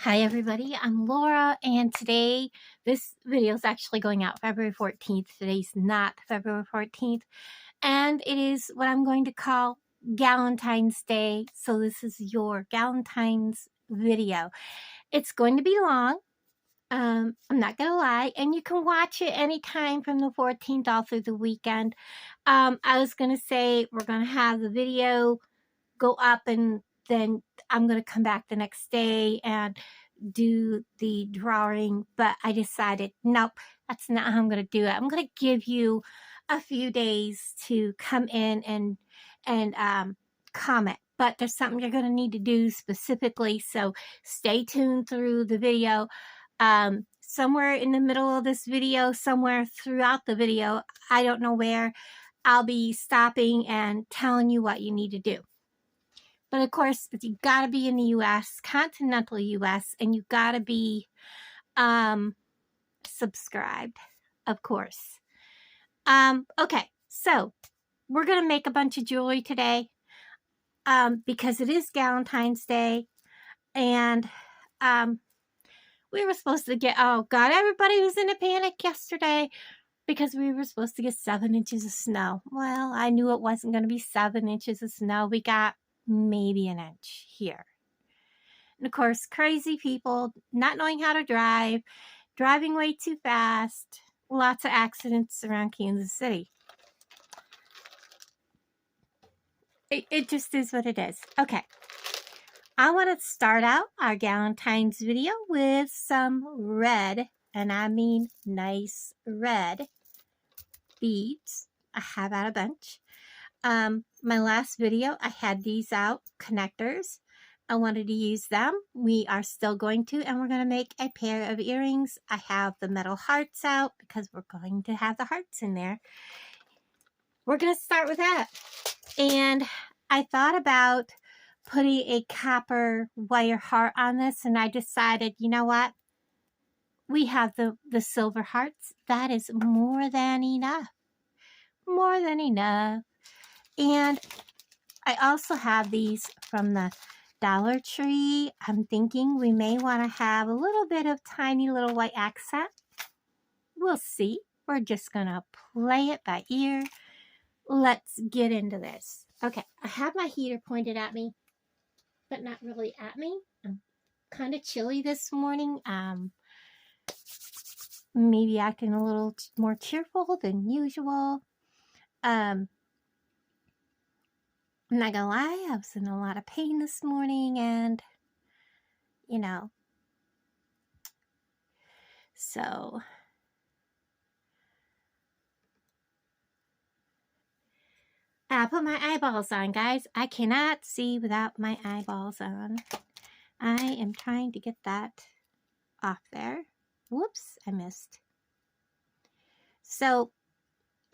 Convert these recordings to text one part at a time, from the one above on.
Hi everybody, I'm Laura, and today this video is actually going out February 14th. Today's not February 14th, and it is what I'm going to call Galentine's Day. So this is your Galentine's video. It's going to be long. I'm not gonna lie, and you can watch it anytime from the 14th all through the weekend. I was gonna say we're gonna have the video go up, and then I'm gonna come back the next day and do the drawing, but I decided nope, that's not how I'm going to do it. I'm going to give you a few days to come in and comment, but there's something you're going to need to do specifically, so stay tuned through the video. Somewhere in the middle of this video, somewhere throughout the video, I don't know where, I'll be stopping and telling you what you need to do. But of course, you got to be in the U.S., continental U.S., and you got to be subscribed, of course. Okay, so we're going to make a bunch of jewelry today because it is Galentine's Day, and we were supposed to get, oh God, everybody was in a panic yesterday because we were supposed to get 7 inches of snow. Well, I knew it wasn't going to be 7 inches of snow. We got maybe an inch here. And of course, crazy people not knowing how to drive, driving way too fast, lots of accidents around Kansas City. It just is what it is. Okay, I want to start out our Galentine's video with some red, and I mean nice red beads. I have out a bunch. My last video, I had these out, connectors. I wanted to use them. We are still going to, and we're going to make a pair of earrings. I have the metal hearts out because we're going to have the hearts in there. We're going to start with that. And I thought about putting a copper wire heart on this, and I decided, you know what? We have the silver hearts. That is more than enough. More than enough. And I also have these from the Dollar Tree. I'm thinking we may want to have a little bit of tiny little white accent. We'll see. We're just going to play it by ear. Let's get into this. Okay, I have my heater pointed at me, but not really at me. I'm kind of chilly this morning. Maybe acting a little more cheerful than usual. I'm not gonna lie, I was in a lot of pain this morning, and you know, so I put my eyeballs on, guys. I cannot see without my eyeballs on. I am trying to get that off there. Whoops, I missed. So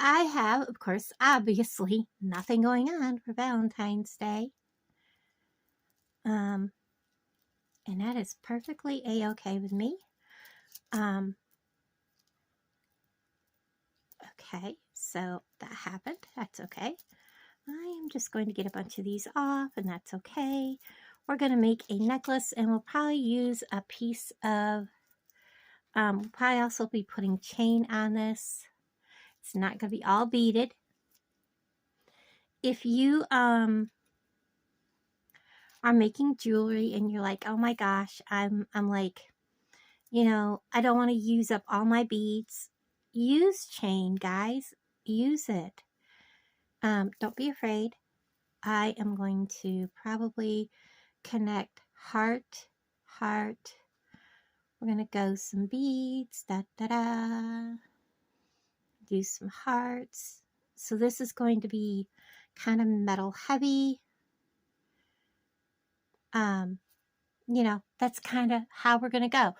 I have, of course, obviously nothing going on for Valentine's Day. And that is perfectly a-okay with me. Okay, so that happened. That's okay. I am just going to get a bunch of these off, and that's okay. We're going to make a necklace, and we'll probably use a piece of, we'll probably also be putting chain on this. It's not going to be all beaded. If you are making jewelry and you're like, oh my gosh, I'm like, you know, I don't want to use up all my beads. Use chain, guys. Use it. Don't be afraid. I am going to probably connect heart, heart. We're going to go some beads, da-da-da. Do some hearts. So this is going to be kind of metal heavy. You know, that's kind of how we're going to go.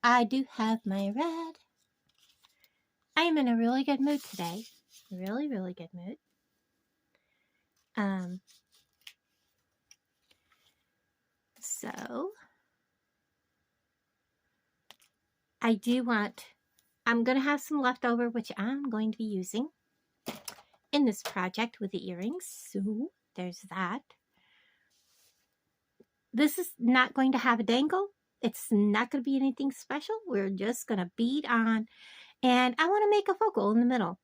I do have my red. I am in a really good mood today. Really, really good mood. So I do want, I'm going to have some leftover, which I'm going to be using in this project with the earrings. So there's that. This is not going to have a dangle. It's not going to be anything special. We're just going to bead on. And I want to make a focal in the middle.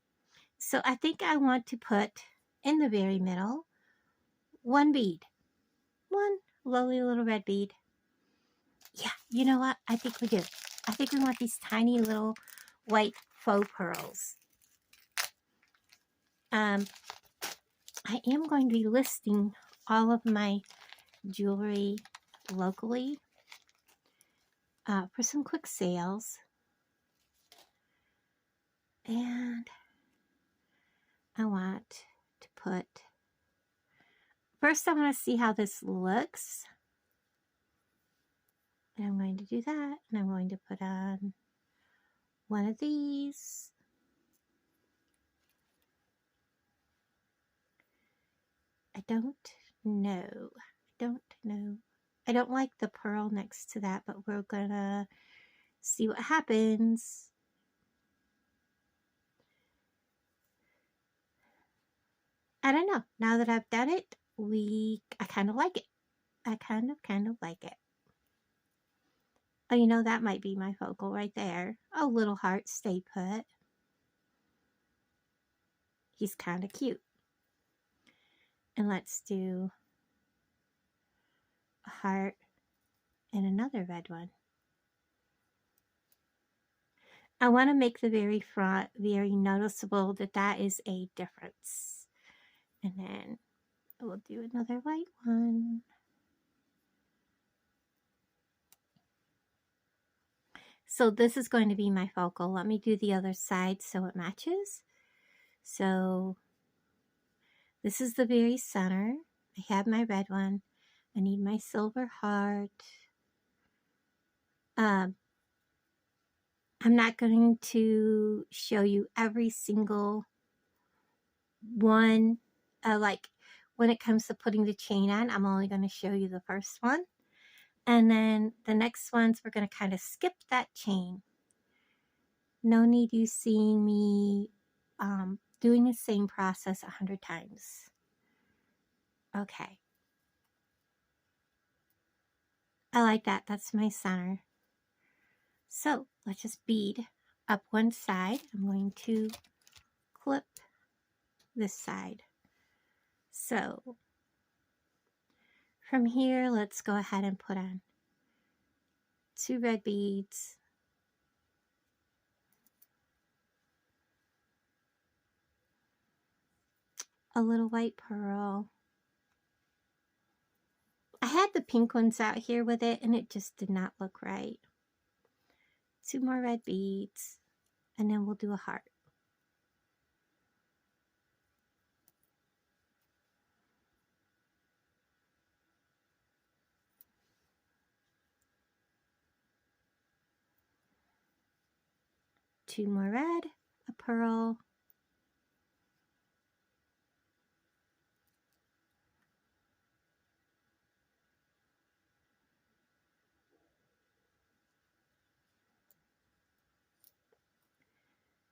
So I think I want to put in the very middle one bead. One lovely little red bead. Yeah, you know what? I think we do. I think we want these tiny little white faux pearls. I am going to be listing all of my jewelry locally for some quick sales. And I want to put, first I want to see how this looks. And I'm going to do that. And I'm going to put on one of these. I don't know. I don't like the pearl next to that, but we're gonna see what happens. I don't know. Now that I've done it, I kind of like it. I kind of like it. Oh, you know, that might be my focal right there. Oh, little heart, stay put. He's kind of cute. And let's do a heart and another red one. I want to make the very front very noticeable that that is a difference. And then we'll do another white one. So this is going to be my focal. Let me do the other side so it matches. So this is the very center. I have my red one. I need my silver heart. I'm not going to show you every single one. Like when it comes to putting the chain on, I'm only going to show you the first one. And then the next ones, we're going to kind of skip that chain. No need you seeing me doing the same process 100 times. Okay. I like that. That's my center. So let's just bead up one side. I'm going to clip this side. So from here, let's go ahead and put on 2 red beads. A little white pearl. I had the pink ones out here with it and it just did not look right. 2 more red beads and then we'll do a heart. Two more red, a pearl,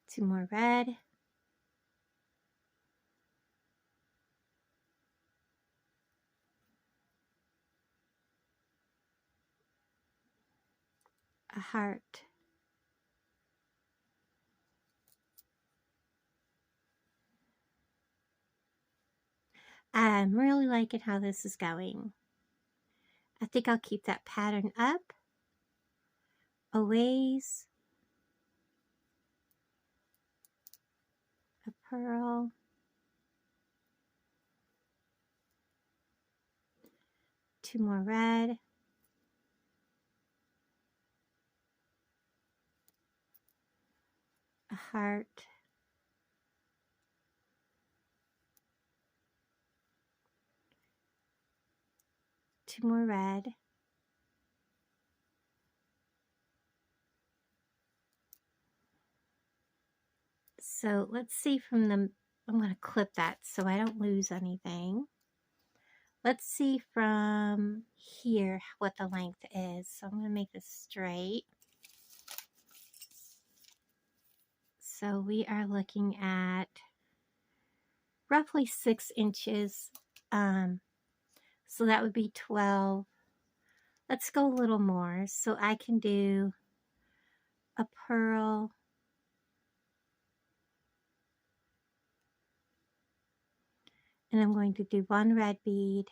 two more red, a heart, I'm really liking how this is going. I think I'll keep that pattern up, a ways, a pearl, two more red, a heart, two more red, so let's see from the, I'm going to clip that so I don't lose anything. Let's see from here what the length is. So I'm going to make this straight. So we are looking at roughly 6 inches. So that would be 12. Let's go a little more. So I can do a pearl, and I'm going to do one red bead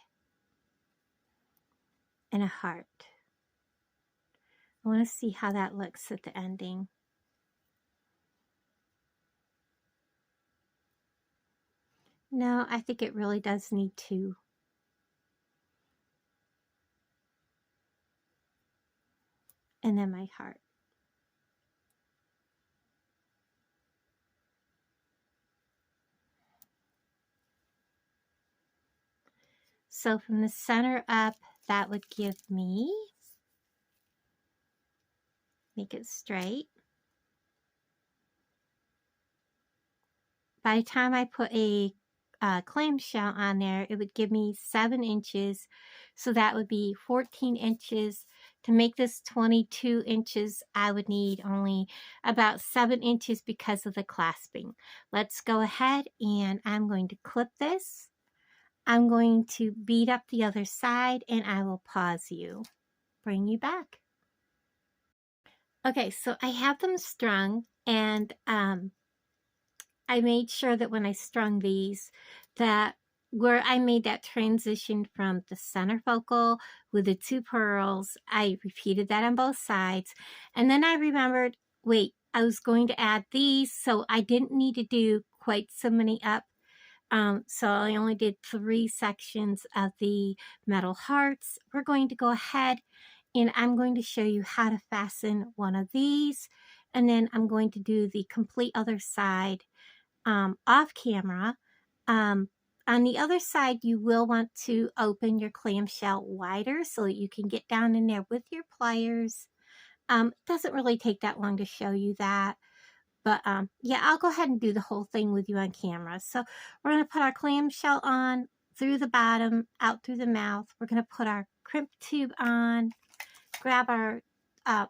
and a heart. I want to see how that looks at the ending. No, I think it really does need two. And then my heart. So from the center up, that would give me, make it straight. By the time I put a clamshell on there, it would give me 7 inches. So that would be 14 inches. To make this 22 inches, I would need only about 7 inches because of the clasping. Let's go ahead and I'm going to clip this. I'm going to bead up the other side and I will pause you. Bring you back. Okay, so I have them strung, and I made sure that when I strung these, that where I made that transition from the center focal with the 2 pearls, I repeated that on both sides. And then I remembered, wait, I was going to add these, so I didn't need to do quite so many up. So I only did 3 sections of the metal hearts. We're going to go ahead and I'm going to show you how to fasten one of these. And then I'm going to do the complete other side off camera. On the other side, you will want to open your clamshell wider so that you can get down in there with your pliers. It doesn't really take that long to show you that. But yeah, I'll go ahead and do the whole thing with you on camera. So we're going to put our clamshell on through the bottom, out through the mouth. We're going to put our crimp tube on, grab our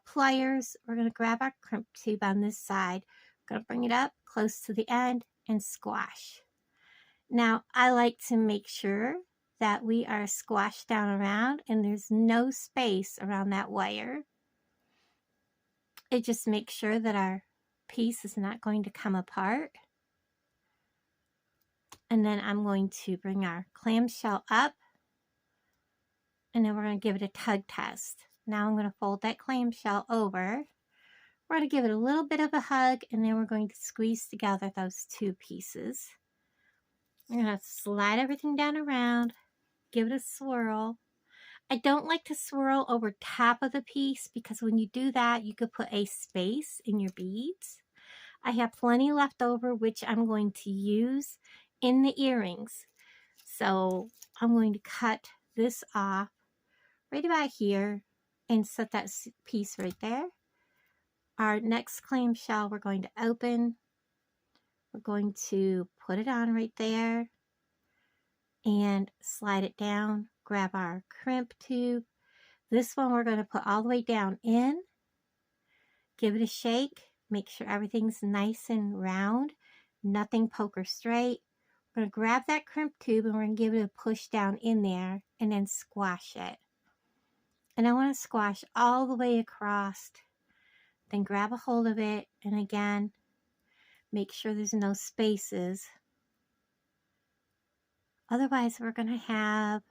pliers. We're going to grab our crimp tube on this side. We're going to bring it up close to the end and squash. Now, I like to make sure that we are squashed down around and there's no space around that wire. It just makes sure that our piece is not going to come apart. And then I'm going to bring our clamshell up, and then we're going to give it a tug test. Now I'm going to fold that clamshell over. We're going to give it a little bit of a hug, and then we're going to squeeze together those 2 pieces. I'm going to slide everything down around, give it a swirl. I don't like to swirl over top of the piece because when you do that, you could put a space in your beads. I have plenty left over, which I'm going to use in the earrings. So I'm going to cut this off right about here and set that piece right there. Our next clamshell we're going to open. We're going to put it on right there and slide it down. Grab our crimp tube. This one we're going to put all the way down in. Give it a shake. Make sure everything's nice and round. Nothing poker straight. We're going to grab that crimp tube and we're going to give it a push down in there and then squash it. And I want to squash all the way across. Then grab a hold of it and again, make sure there's no spaces. Otherwise, we're going to have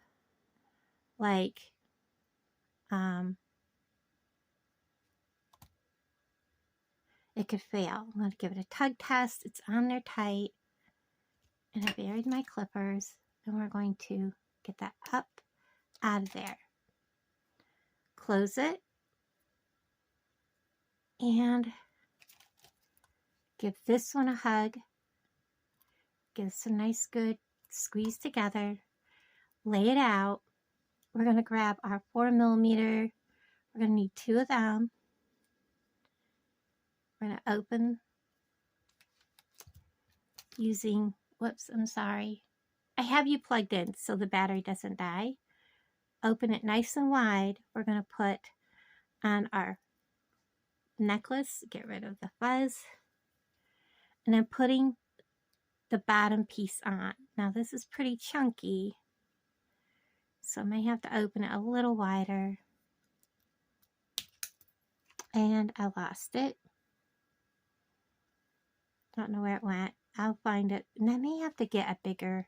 like, it could fail. I'm going to give it a tug test. It's on there tight. And I buried my clippers. And we're going to get that up out of there. Close it. And give this one a hug. Give us a nice good squeeze together. Lay it out. We're going to grab our 4mm. We're going to need 2 of them. We're going to open using, whoops, I'm sorry. I have you plugged in so the battery doesn't die. Open it nice and wide. We're going to put on our necklace, get rid of the fuzz, and then putting the bottom piece on. Now this is pretty chunky, so I may have to open it a little wider. and I lost it. Don't know where it went. I'll find it. And I may have to get a bigger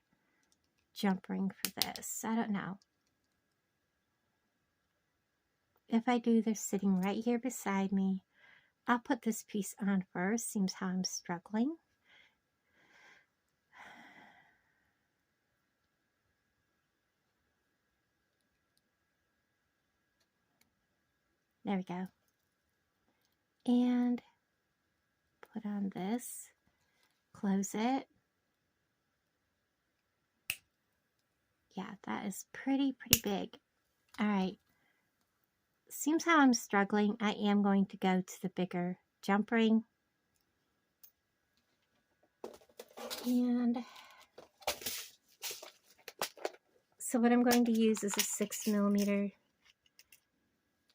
jump ring for this. I don't know. If I do, they're sitting right here beside me. I'll put this piece on first. Seems how I'm struggling. There we go. And put on this. Close it. Yeah, that is pretty big. All right. Seems how I'm struggling. I am going to go to the bigger jump ring. And so what I'm going to use is a 6mm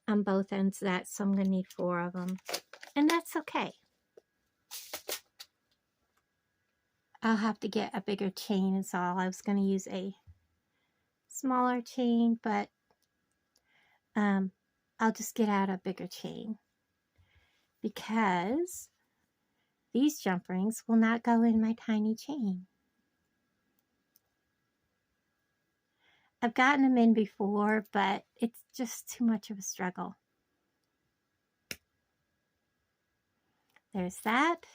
on both ends of that. So I'm going to need 4 of them. And that's okay. I'll have to get a bigger chain is all. I was going to use a smaller chain, but I'll just get out a bigger chain because these jump rings will not go in my tiny chain. I've gotten them in before, but it's just too much of a struggle. There's that.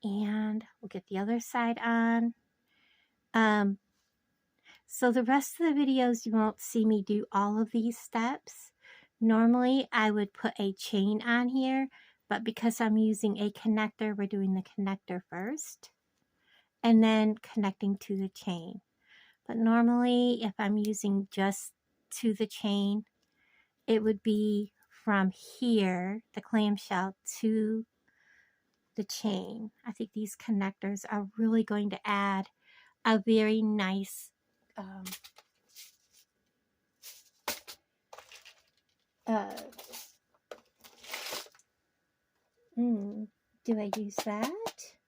And we'll get the other side on. So the rest of the videos, you won't see me do all of these steps. Normally, I would put a chain on here, but because I'm using a connector, we're doing the connector first, and then connecting to the chain. But normally, if I'm using just to the chain, it would be from here, the clamshell, to the chain. I think these connectors are really going to add a very nice do I use that?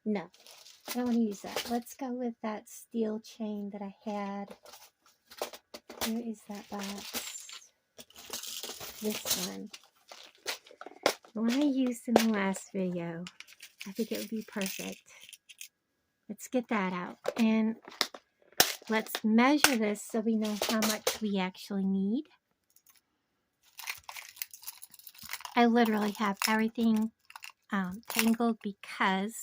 No, I don't want to use that. Let's go with that steel chain that I had. Where is that box? This one. The one I used in the last video. I think it would be perfect. Let's get that out. And let's measure this so we know how much we actually need. I literally have everything tangled because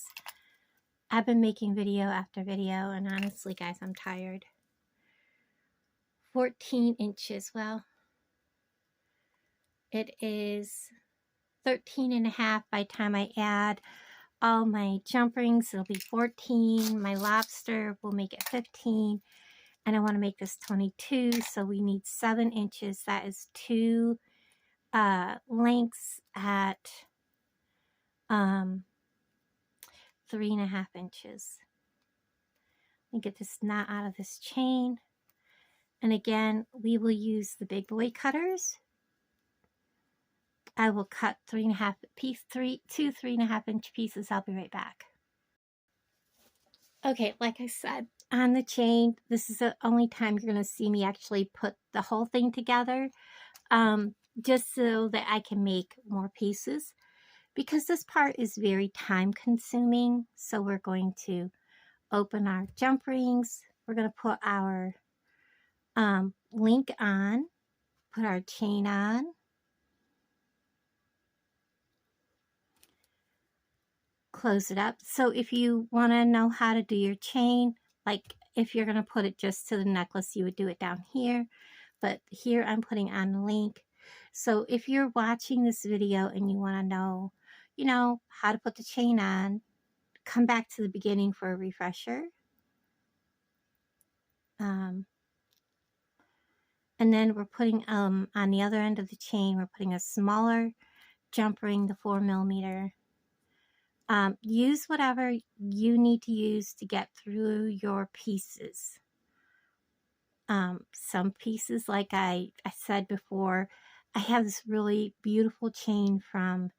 I've been making video after video, and honestly, guys, I'm tired. 14 inches. Well, it is 13.5 by the time I add all my jump rings. It'll be 14. My lobster will make it 15. And I want to make this 22, so we need 7 inches. That is 2 lengths at 3.5 inches. Let me get this knot out of this chain. And again, we will use the big boy cutters. I will cut 3.5 two 3.5 inch pieces. I'll be right back. Okay, like I said, on the chain, this is the only time you're going to see me actually put the whole thing together, just so that I can make more pieces, because this part is very time consuming. So we're going to open our jump rings. We're going to put our link on, put our chain on, close it up. So if you want to know how to do your chain, like if you're going to put it just to the necklace, you would do it down here. But here I'm putting on the link. So if you're watching this video and you want to know, how to put the chain on, come back to the beginning for a refresher. And then we're putting, on the other end of the chain, we're putting a smaller jump ring, the 4mm. Use whatever you need to use to get through your pieces. Some pieces, like I said before, I have this really beautiful chain from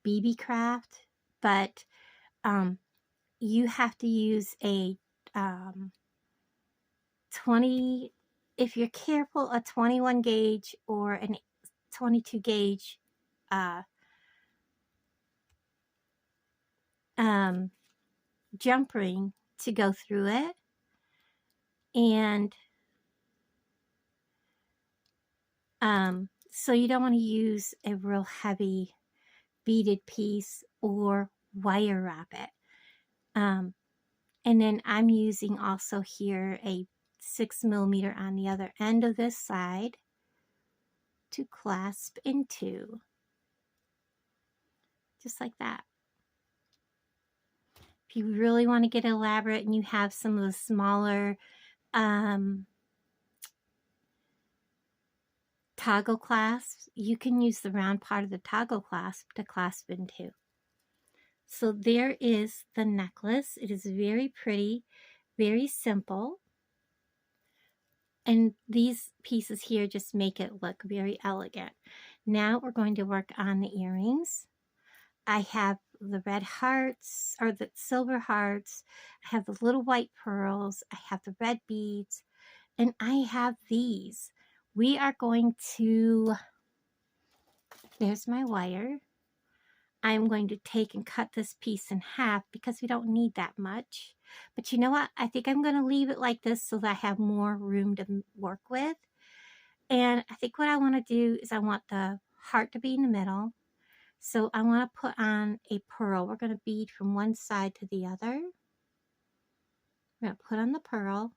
BB Craft, but you have to use a 20, if you're careful, a 21 gauge or a 22 gauge jump ring to go through it. And so you don't want to use a real heavy beaded piece or wire wrap it. And then I'm using also here a 6mm on the other end of this side to clasp into, just like that. If you really want to get elaborate and you have some of the smaller toggle clasps, you can use the round part of the toggle clasp to clasp into. So there is the necklace. It is very pretty, very simple. And these pieces here just make it look very elegant. Now we're going to work on the earrings. I have the red hearts, or the silver hearts. I have the little white pearls. I have the red beads. And I have these. We are going to, there's my wire. I'm going to take and cut this piece in half because we don't need that much. But you know what? I think I'm going to leave it like this so that I have more room to work with. And I think what I want to do is I want the heart to be in the middle. So I want to put on a pearl. We're going to bead from one side to the other. We're going to put on the pearl.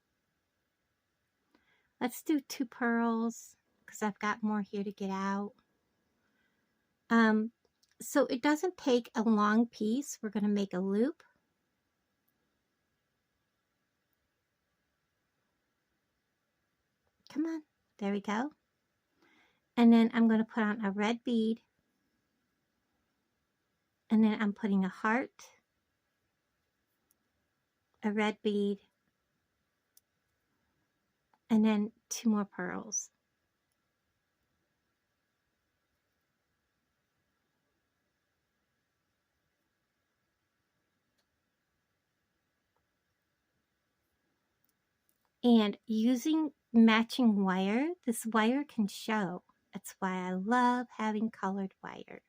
Let's do 2 pearls because I've got more here to get out. So it doesn't take a long piece. We're going to make a loop. Come on. There we go. And then I'm going to put on a red bead. And then I'm putting a heart, a red bead, and then 2 more pearls. And using matching wire, this wire can show. That's why I love having colored wire.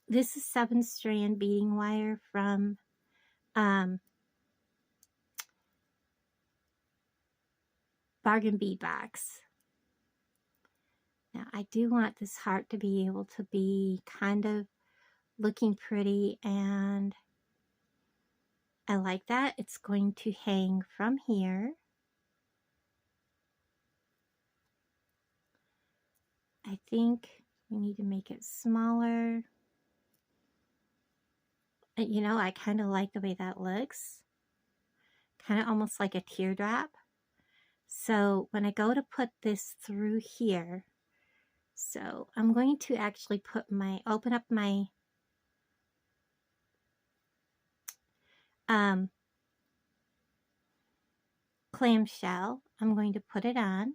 This is 7-strand beading wire from Bargain Bead Box. Now I do want this heart to be able to be kind of looking pretty, and I like that. It's going to hang from here. I think we need to make it smaller. You know, I kind of like the way that looks. Kind of almost like a teardrop. So when I go to put this through here, so I'm going to actually put my, open up my clamshell. I'm going to put it on.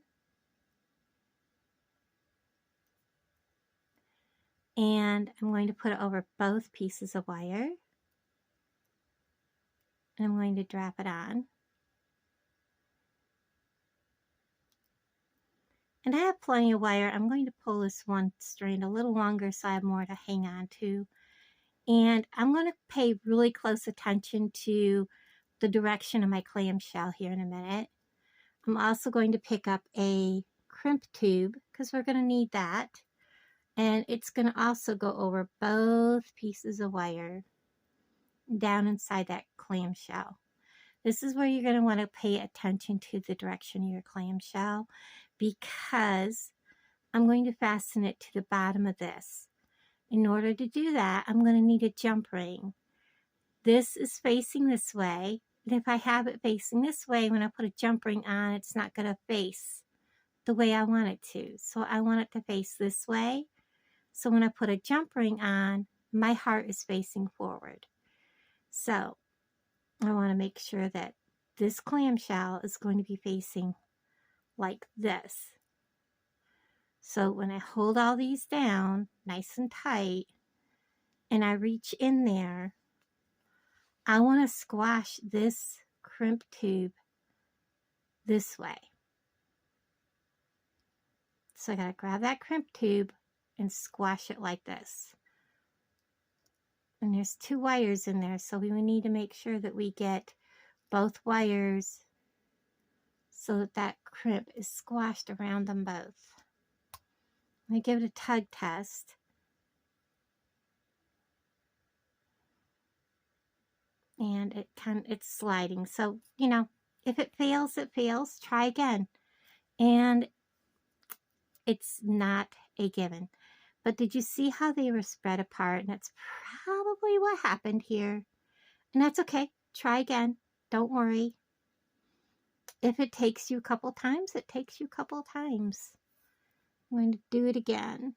And I'm going to put it over both pieces of wire. And I'm going to drop it on. And I have plenty of wire. I'm going to pull this one strand a little longer so I have more to hang on to. And I'm going to pay really close attention to the direction of my clamshell here in a minute. I'm also going to pick up a crimp tube because we're going to need that. And it's going to also go over both pieces of wire down inside that clamshell. This is where you're going to want to pay attention to the direction of your clamshell, because I'm going to fasten it to the bottom of this. In order to do that, I'm going to need a jump ring. This is facing this way, and if I have it facing this way, when I put a jump ring on, it's not going to face the way I want it to. So I want it to face this way. So when I put a jump ring on, my heart is facing forward. So I want to make sure that this clamshell is going to be facing like this. So when I hold all these down nice and tight and I reach in there, I want to squash this crimp tube this way. So I got to grab that crimp tube and squash it like this. And there's 2 wires in there, so we need to make sure that we get both wires so that that crimp is squashed around them both. I'm going to give it a tug test. And it's sliding. So, you know, if it fails, it fails. Try again. And it's not a given. But did you see how they were spread apart? And that's probably what happened here. And that's okay. Try again. Don't worry. If it takes you a couple times, it takes you a couple times. I'm going to do it again.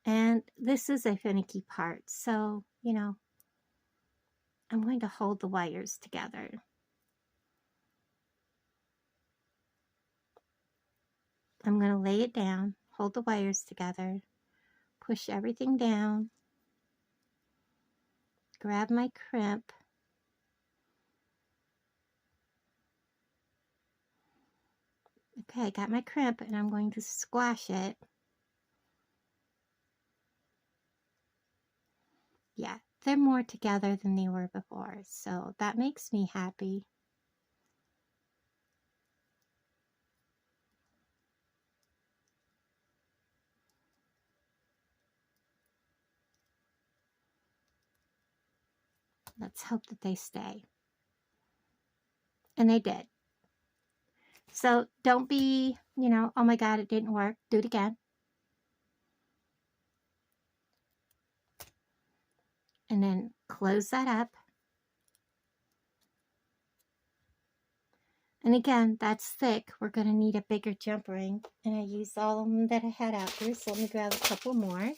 And this is a finicky part. So, you know, I'm going to hold the wires together. I'm going to lay it down, hold the wires together, push everything down, grab my crimp, okay, I got my crimp and I'm going to squash it. Yeah, they're more together than they were before, so that makes me happy. Let's hope that they stay. And they did. So don't be, you know, oh my God, it didn't work. Do it again. And then close that up. And again, that's thick. We're going to need a bigger jump ring. And I used all of them that I had out there. So let me grab a couple more.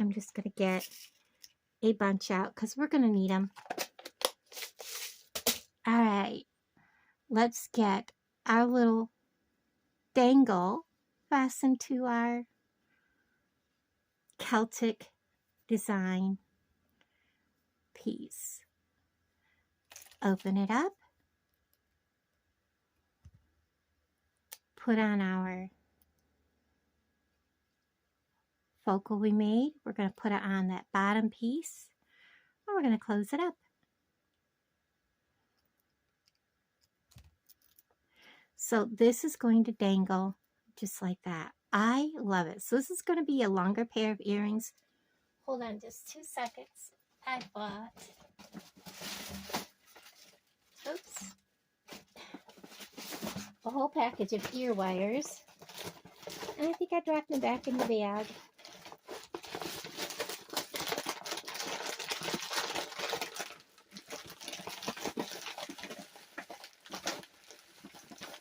I'm just going to get a bunch out because we're going to need them. All right. Let's get our little dangle fastened to our Celtic design piece. Open it up. Put on our focal we made. We're going to put it on that bottom piece. And we're going to close it up. So this is going to dangle just like that. I love it. So this is going to be a longer pair of earrings. Hold on just 2 seconds. I bought, oops, a whole package of ear wires. And I think I dropped them back in the bag.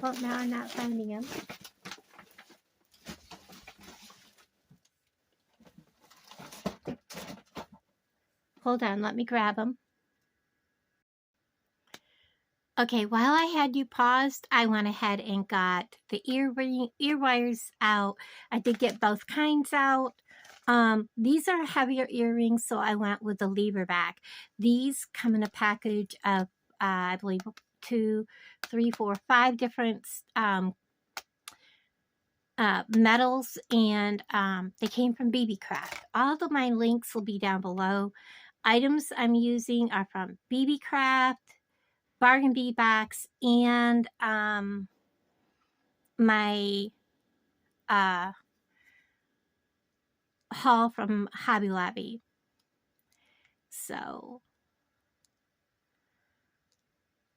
Well, now I'm not finding them. Hold on, let me grab them. Okay, while I had you paused, I went ahead and got the ear wires out. I did get both kinds out. These are heavier earrings, so I went with the lever back. These come in a package of, I believe, 2, 3, 4, 5 different metals, and they came from BB Craft. All of my links will be down below. Items I'm using are from BB Craft, Bargain Bead Box, and my haul from Hobby Lobby. So,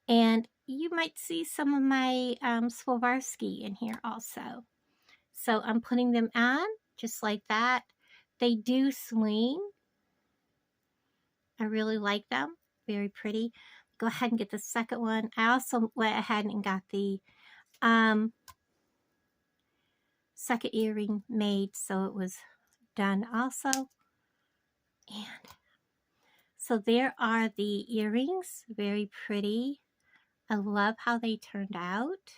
and you might see some of my Swarovski in here also. So I'm putting them on just like that. They do swing. I really like them. Very pretty. Go ahead and get the second one. I also went ahead and got the second earring made, so it was done also. And so there are the earrings. Very pretty. I love how they turned out.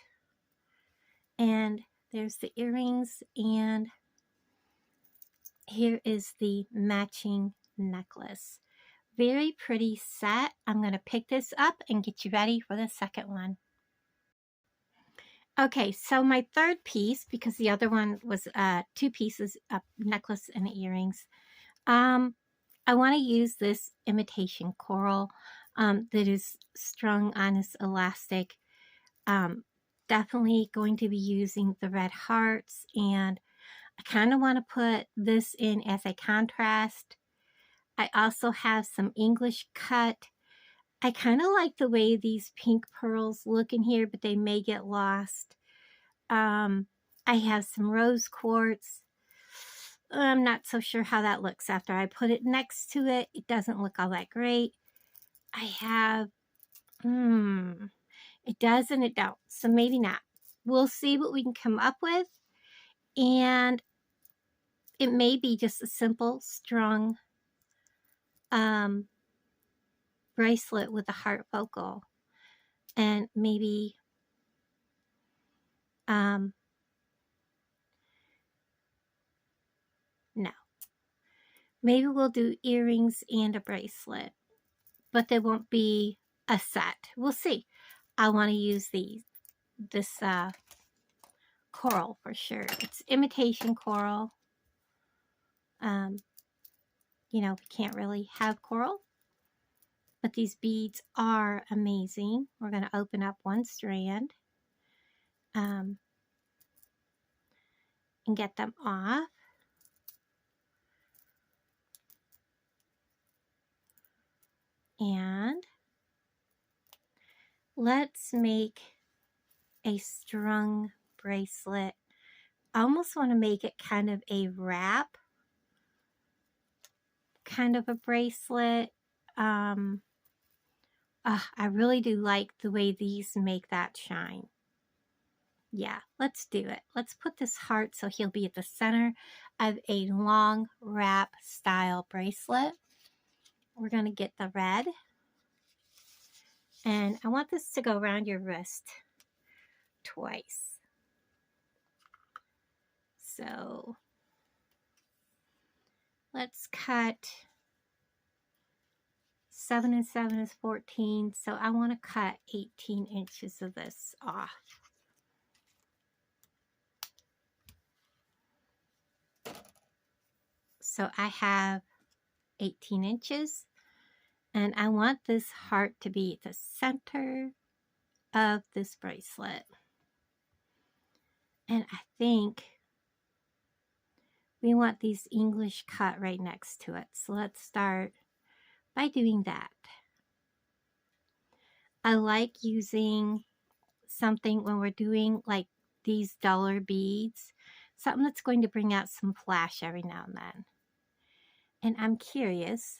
And there's the earrings, and here is the matching necklace. Very pretty set. I'm going to pick this up and get you ready for the second one. Okay, so my third piece, because the other one was 2 pieces, a necklace and earrings. I want to use this imitation coral that is strung on this elastic. Definitely going to be using the red hearts, and I kind of want to put this in as a contrast. I also have some English cut. I kind of like the way these pink pearls look in here, but they may get lost. I have some rose quartz. I'm not so sure how that looks after I put it next to it. It doesn't look all that great. I have, it does and it don't, so maybe not. We'll see what we can come up with, and it may be just a simple strung bracelet with a heart focal, and maybe no. Maybe we'll do earrings and a bracelet, but they won't be a set. We'll see. I want to use this coral for sure. It's imitation coral. You know, we can't really have coral, but these beads are amazing. We're going to open up one strand and get them off. And let's make a strung bracelet. I almost want to make it kind of a wrap, kind of a bracelet. I really do like the way these make that shine. Yeah, let's do it. Let's put this heart so he'll be at the center of a long wrap style bracelet. We're going to get the red. And I want this to go around your wrist twice. So let's cut 7 and 7 is 14. So I want to cut 18 inches of this off. So I have 18 inches, and I want this heart to be the center of this bracelet. And I think we want these English cut right next to it. So let's start by doing that. I like using something when we're doing like these duller beads, something that's going to bring out some flash every now and then. And I'm curious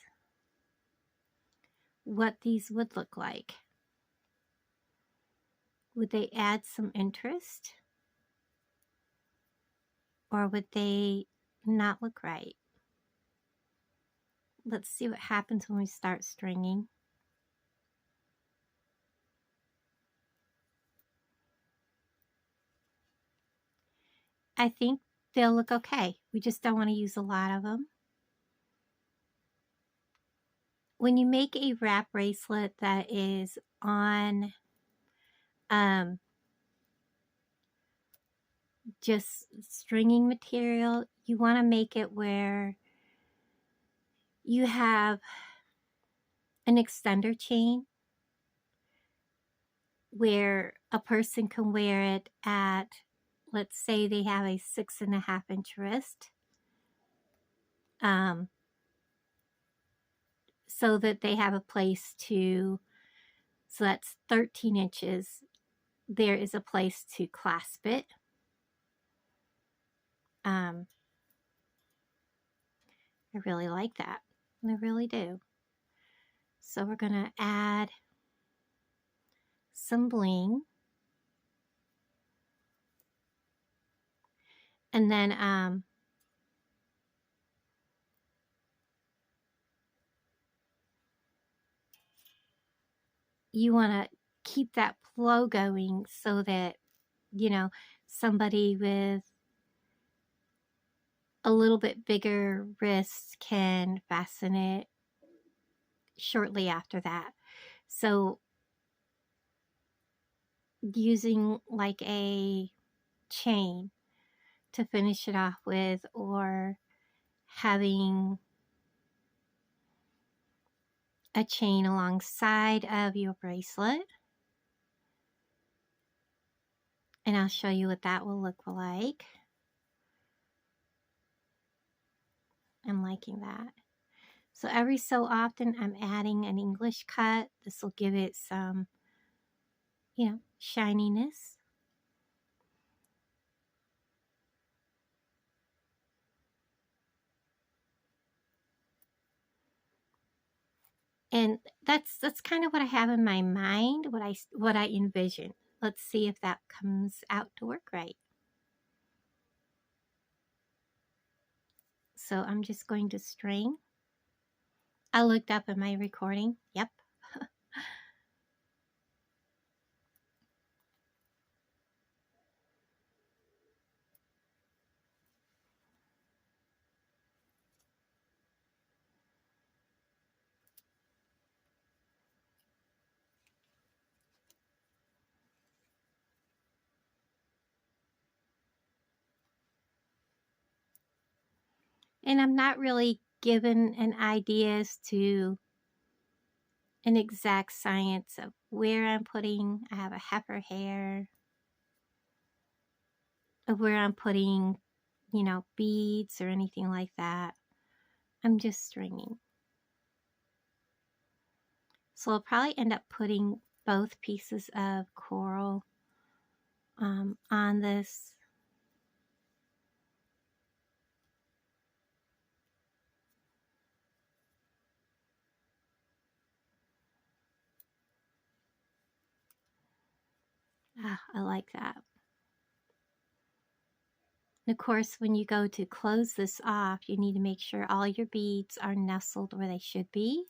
what these would look like. Would they add some interest? Or would they not look right? Let's see what happens when we start stringing. I think they'll look okay. We just don't want to use a lot of them. When you make a wrap bracelet that is on just stringing material, you want to make it where you have an extender chain where a person can wear it at, let's say they have a 6.5 inch wrist, so that they have a place to, so that's 13 inches. There is a place to clasp it. I really like that. I really do. So we're going to add some bling. And then you want to keep that flow going so that, you know, somebody with a little bit bigger wrists can fasten it shortly after that. So using like a chain to finish it off with, or having a chain alongside of your bracelet. And I'll show you what that will look like. I'm liking that. So every so often I'm adding an English cut. This will give it some, you know, shininess. And that's kind of what I have in my mind, what I envision. Let's see if that comes out to work right. So I'm just going to string. I looked up in my recording. Yep. And I'm not really given an idea as to an exact science of where I'm putting. I have a heifer hair, of where I'm putting, you know, beads or anything like that. I'm just stringing. So I'll probably end up putting both pieces of coral on this. I like that. And of course, when you go to close this off, you need to make sure all your beads are nestled where they should be.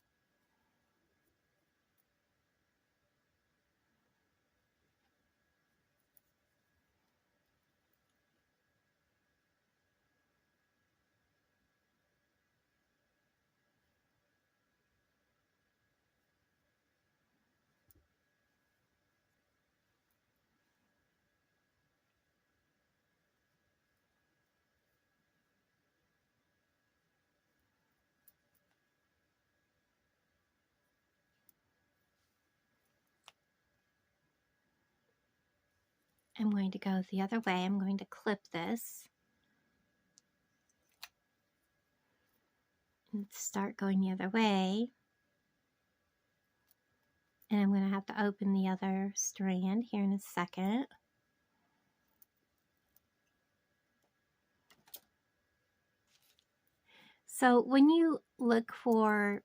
I'm going to go the other way. I'm going to clip this and start going the other way. And I'm going to have to open the other strand here in a second. So when you look for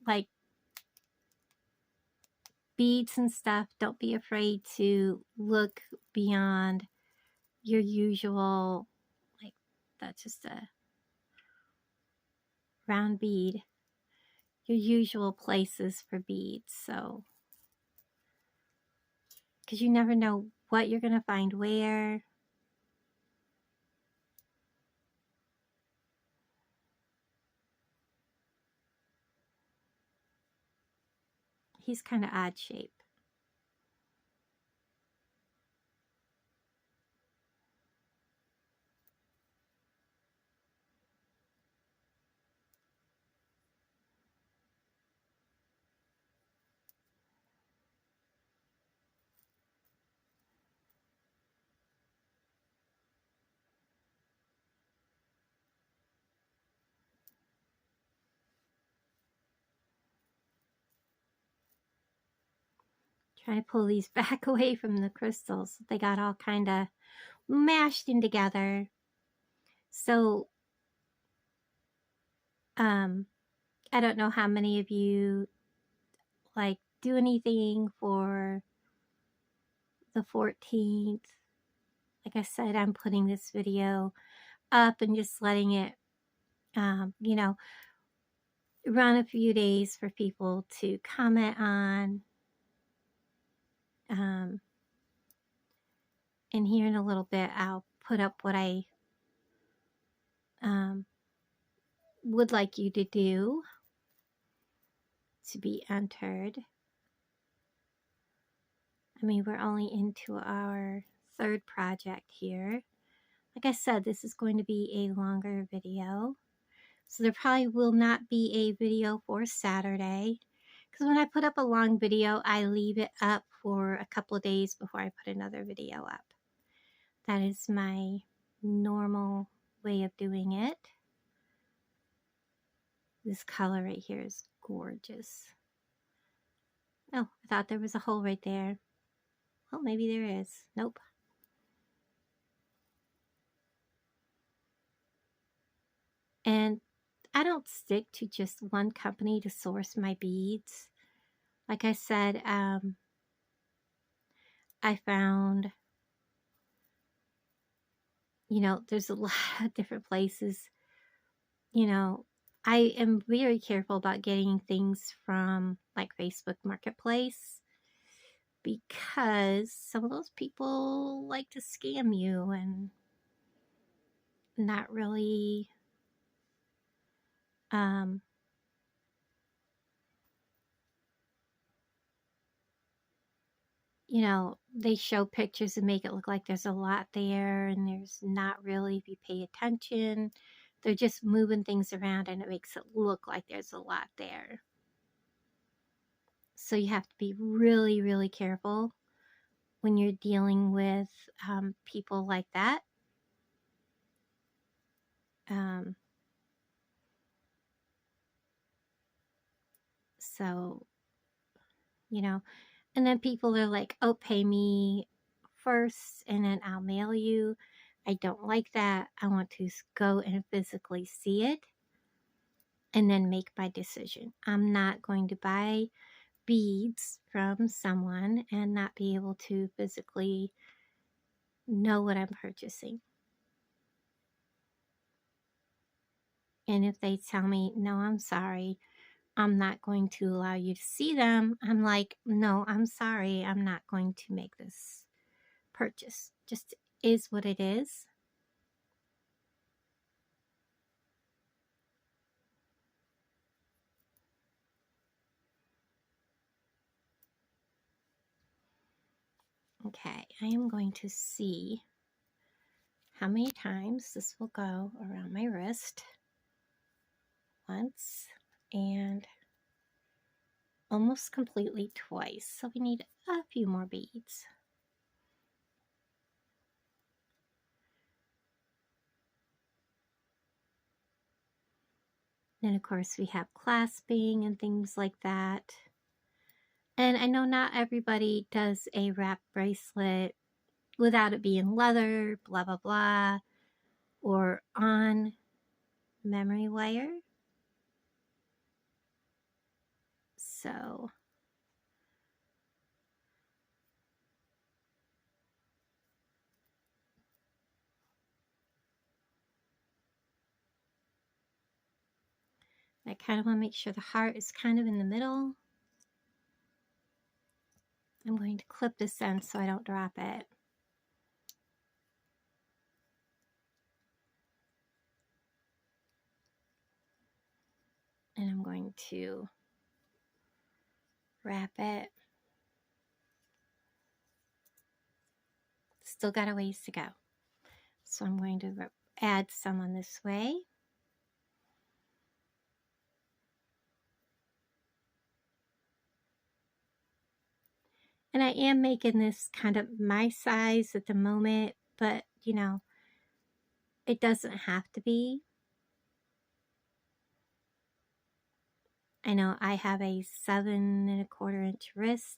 like beads and stuff, don't be afraid to look beyond your usual, like that's just a round bead, your usual places for beads. So, because you never know what you're going to find where. He's kind of odd shape. Trying to pull these back away from the crystals. They got all kind of mashed in together. So, I don't know how many of you like do anything for the 14th. Like I said, I'm putting this video up and just letting it, you know, run a few days for people to comment on. And here in a little bit, I'll put up what I would like you to do to be entered. I mean, we're only into our third project here. Like I said, this is going to be a longer video. So there probably will not be a video for Saturday. Because when I put up a long video, I leave it up for a couple of days before I put another video up. That is my normal way of doing it. This color right here is gorgeous. Oh, I thought there was a hole right there. Oh, maybe there is. Nope. And I don't stick to just one company to source my beads. Like I said, I found, you know, there's a lot of different places. You know, I am very careful about getting things from like Facebook Marketplace because some of those people like to scam you and not really you know, they show pictures and make it look like there's a lot there, and there's not really. If you pay attention, they're just moving things around and it makes it look like there's a lot there. So you have to be really, really careful when you're dealing with people like that. So, you know, and then people are like, oh, pay me first and then I'll mail you. I don't like that. I want to go and physically see it and then make my decision. I'm not going to buy beads from someone and not be able to physically know what I'm purchasing. And if they tell me, no, I'm sorry, I'm not going to allow you to see them, I'm like, no, I'm sorry, I'm not going to make this purchase. Just is what it is. Okay, I am going to see how many times this will go around my wrist. Once and almost completely twice. So we need a few more beads. Then of course we have clasping and things like that. And I know not everybody does a wrap bracelet without it being leather, blah, blah, blah, or on memory wire. So I kind of want to make sure the heart is kind of in the middle. I'm going to clip this end so I don't drop it. And I'm going to wrap it. Still got a ways to go. So I'm going to add some on this way. And I am making this kind of my size at the moment, but you know, it doesn't have to be. I know I have a 7¼ inch wrist.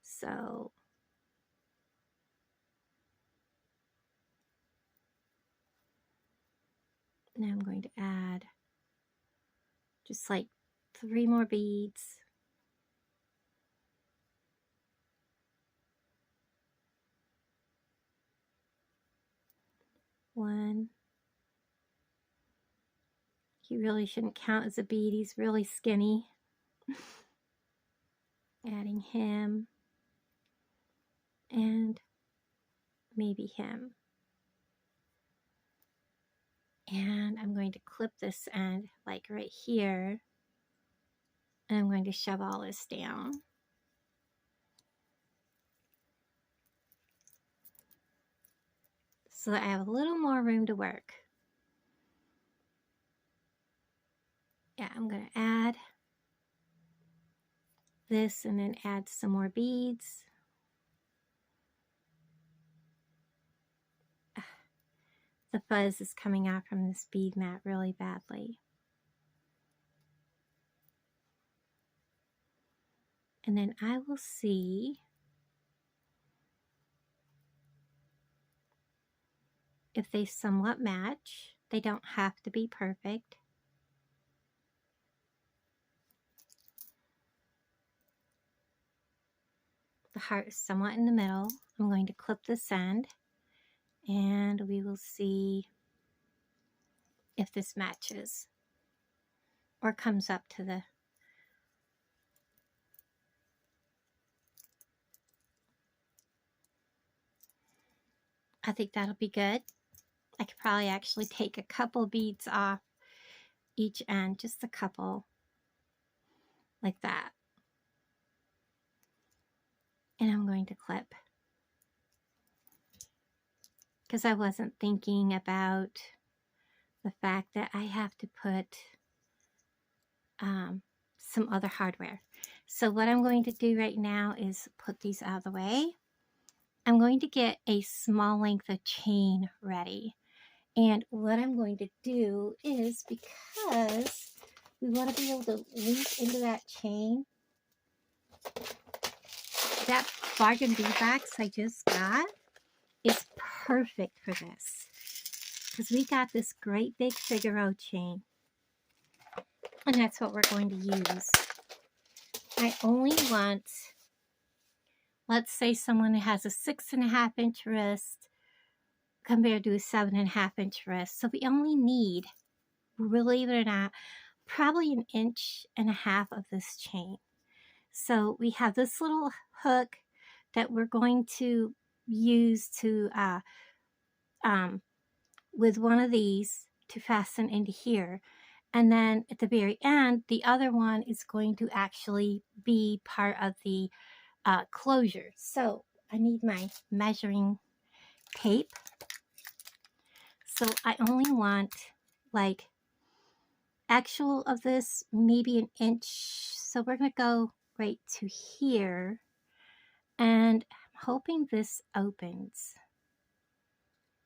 So now I'm going to add just like 3 more beads. One. He really shouldn't count as a bead. He's really skinny. Adding him. And maybe him. And I'm going to clip this end like right here. And I'm going to shove all this down. So that I have a little more room to work. Yeah, I'm going to add this and then add some more beads. The fuzz is coming out from this bead mat really badly. And then I will see if they somewhat match. They don't have to be perfect. The heart is somewhat in the middle. I'm going to clip this end and we will see if this matches or comes up to the I think that'll be good. I could probably actually take a couple beads off each end, just a couple, like that. And I'm going to clip. Because I wasn't thinking about the fact that I have to put some other hardware. So what I'm going to do right now is put these out of the way. I'm going to get a small length of chain ready. And what I'm going to do is, because we want to be able to link into that chain, that bargain bead box I just got is perfect for this. Because we got this great big Figaro chain. And that's what we're going to use. I only want, let's say someone has a 6.5 inch wrist compared to a 7.5 inch wrist. So we only need, believe it or not, probably 1.5 inches of this chain. So we have this little hook that we're going to use to, with one of these to fasten into here. And then at the very end, the other one is going to actually be part of the closure. So I need my measuring tape. So I only want like actual of this, maybe 1 inch. So we're going to go right to here. And I'm hoping this opens.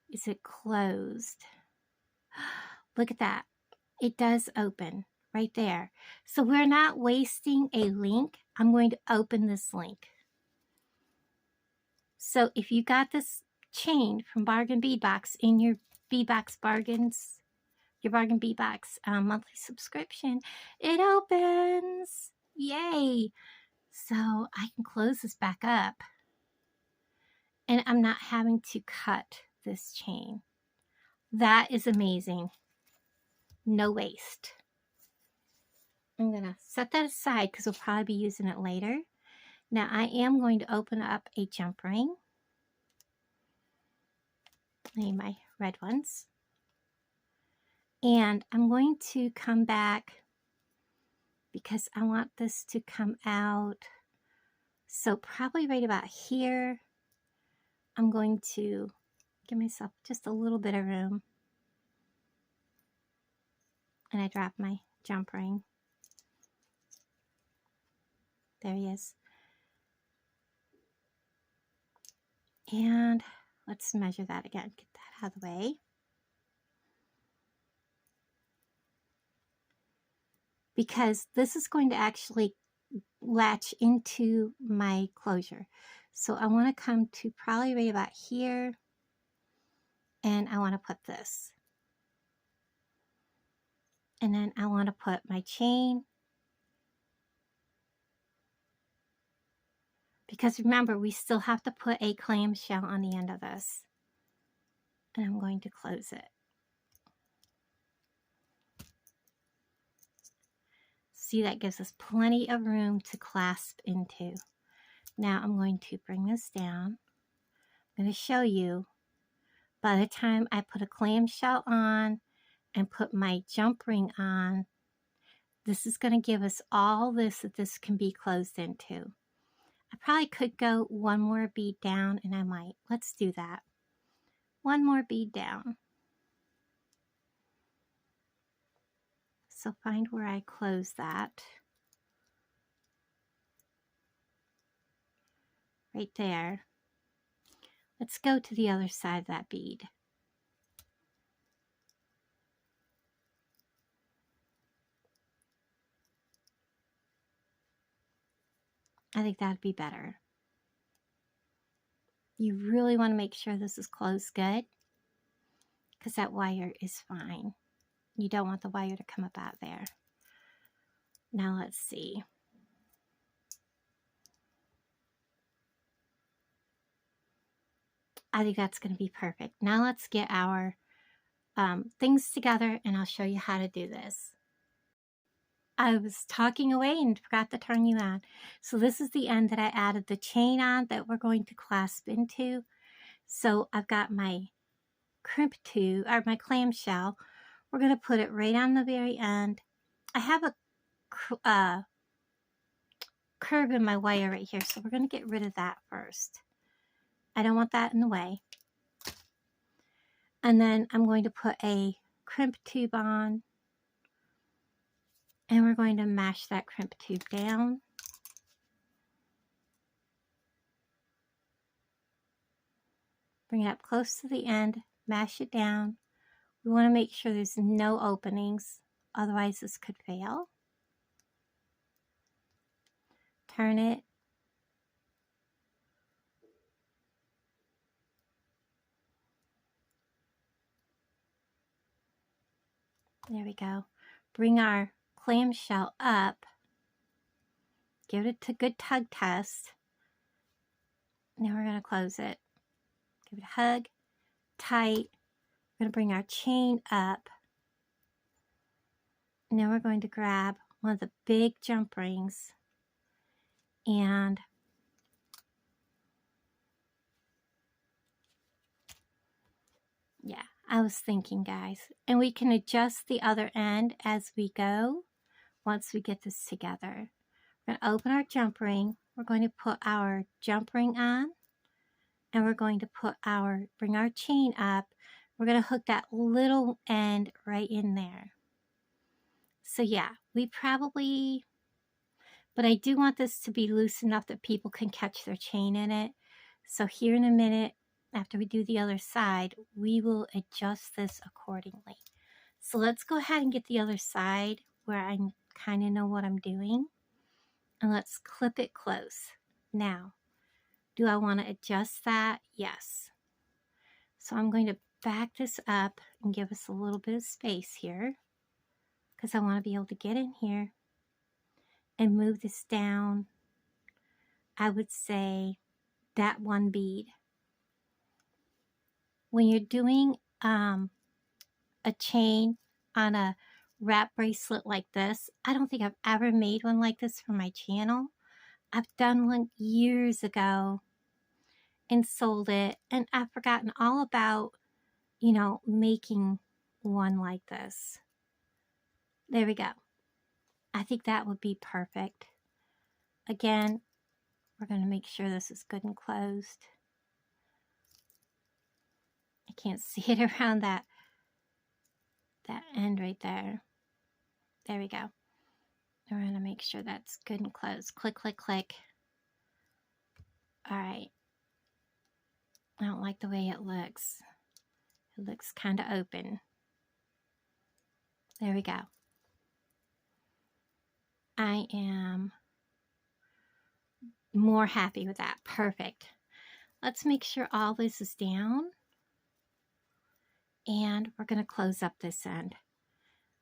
Is it closed? Look at that. It does open right there. So we're not wasting a link. I'm going to open this link. So if you got this chain from Bargain Bead Box in your Bead Box Bargains, your Bargain Bead Box monthly subscription, it opens. Yay. So I can close this back up. And I'm not having to cut this chain. That is amazing. No waste. I'm going to set that aside because we'll probably be using it later. Now I am going to open up a jump ring. I need my red ones. And I'm going to come back because I want this to come out. So probably right about here, I'm going to give myself just a little bit of room. And I drop my jump ring. There he is. And let's measure that again. Get that out of the way. Because this is going to actually latch into my closure. So I want to come to probably right about here. And I want to put this. And then I want to put my chain. Because remember, we still have to put a clamshell on the end of this. And I'm going to close it. See, that gives us plenty of room to clasp into. Now I'm going to bring this down. I'm going to show you, by the time I put a clamshell on and put my jump ring on, This is going to give us all this that this can be closed into. I probably could go one more bead down, and I might. Let's do that. One more bead down. So find where I close that. Right there. Let's go to the other side of that bead. I think that'd be better. You really want to make sure this is closed good, because that wire is fine. You don't want the wire to come up out there. Now let's see. I think that's going to be perfect. Now let's get our things together, and I'll show you how to do this. I was talking away and forgot to turn you on. So this is the end that I added the chain on that we're going to clasp into. So I've got my crimp tube, or my clamshell. We're going to put it right on the very end. I have a curve in my wire right here, so we're going to get rid of that first. I don't want that in the way. And then I'm going to put a crimp tube on, and we're going to mash that crimp tube down. Bring it up close to the end, mash it down. We want to make sure there's no openings, otherwise this could fail. Turn it. There we go. Bring our clamshell up. Give it a good tug test. Now we're going to close it. Give it a hug. Tight. We're going to bring our chain up. Now we're going to grab one of the big jump rings. And yeah, I was thinking, guys. And we can adjust the other end as we go once we get this together. We're going to open our jump ring. We're going to put our jump ring on. And we're going to bring our chain up. We're going to hook that little end right in there. So yeah, but I do want this to be loose enough that people can catch their chain in it. So here in a minute, after we do the other side, we will adjust this accordingly. So let's go ahead and get the other side where I kind of know what I'm doing. And let's clip it close. Now, do I want to adjust that? Yes. So I'm going to back this up and give us a little bit of space here, because I want to be able to get in here and move this down. I would say that one bead. When you're doing a chain on a wrap bracelet like this, I don't think I've ever made one like this for my channel. I've done one years ago and sold it, and I've forgotten all about, making one like this. There we go. I think that would be perfect. Again, we're going to make sure this is good and closed. I can't see it around that end right there. There we go. We're going to make sure that's good and closed. Click, click, click. All right. I don't like the way it looks. It looks kind of open. There we go. I am more happy with that. Perfect. Let's make sure all this is down. And we're going to close up this end.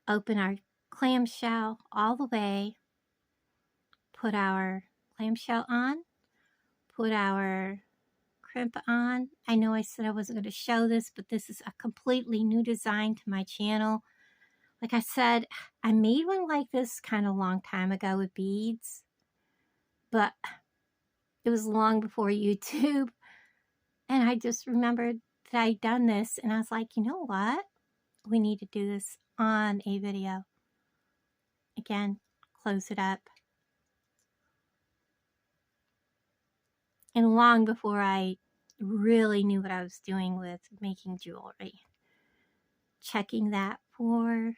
Open our clamshell all the way. Put our clamshell on. Put our crimp on. I know I said I wasn't going to show this, but this is a completely new design to my channel. Like I said, I made one like this kind of a long time ago with beads, but it was long before YouTube, and I just remembered that I'd done this, and I was like, you know what? We need to do this on a video. Again, close it up. And long before I really knew what I was doing with making jewelry. Checking that for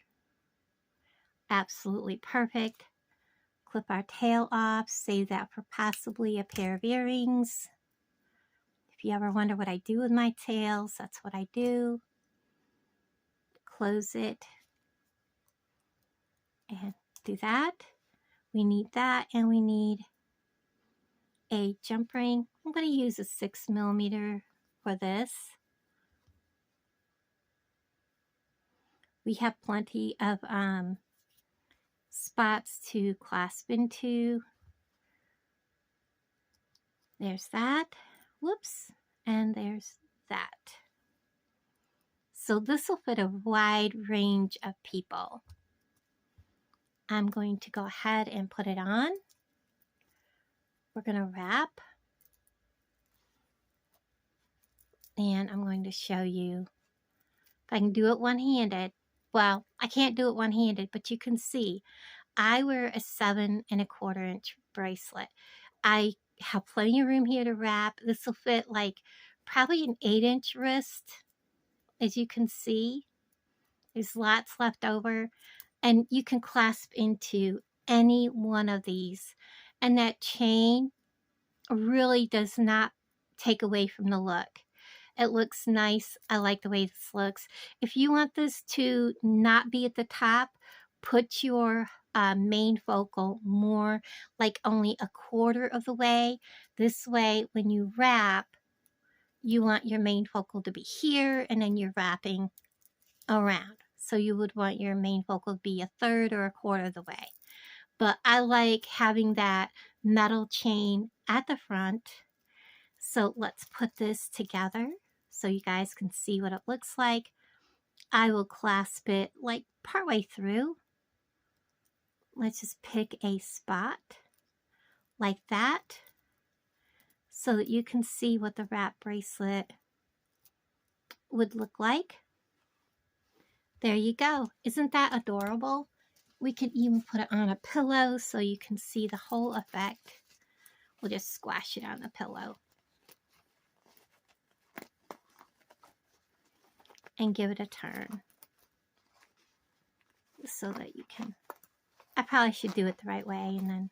absolutely perfect. Clip our tail off, save that for possibly a pair of earrings. If you ever wonder what I do with my tails, that's what I do. Close it and do that. We need that, and we need a jump ring. I'm going to use a 6mm for this. We have plenty of spots to clasp into. There's that. Whoops. And there's that. So this will fit a wide range of people. I'm going to go ahead and put it on. We're going to wrap. And I'm going to show you if I can do it one-handed. Well, I can't do it one-handed, but you can see I wear a 7 1/4 inch bracelet. I have plenty of room here to wrap. This will fit like probably an 8-inch wrist. As you can see, there's lots left over, and you can clasp into any one of these. And that chain really does not take away from the look. It looks nice. I like the way this looks. If you want this to not be at the top, put your main focal more like only a quarter of the way. This way, when you wrap, you want your main focal to be here, and then you're wrapping around. So you would want your main focal to be a third or a quarter of the way. But I like having that metal chain at the front. So let's put this together so you guys can see what it looks like. I will clasp it like partway through. Let's just pick a spot like that so that you can see what the wrap bracelet would look like. There you go. Isn't that adorable? We can even put it on a pillow so you can see the whole effect. We'll just squash it on the pillow and give it a turn so that you can. I probably should do it the right way, and then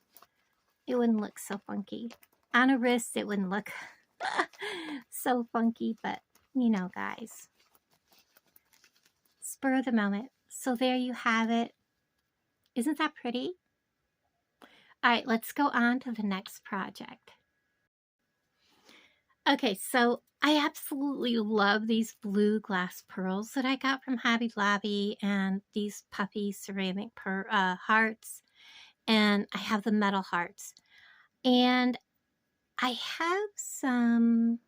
it wouldn't look so funky. On a wrist, it wouldn't look so funky, but you know, guys, spur of the moment. So there you have it. Isn't that pretty? All right, let's go on to the next project. Okay, so I absolutely love these blue glass pearls that I got from Hobby Lobby, and these puffy ceramic hearts, and I have the metal hearts. And I have some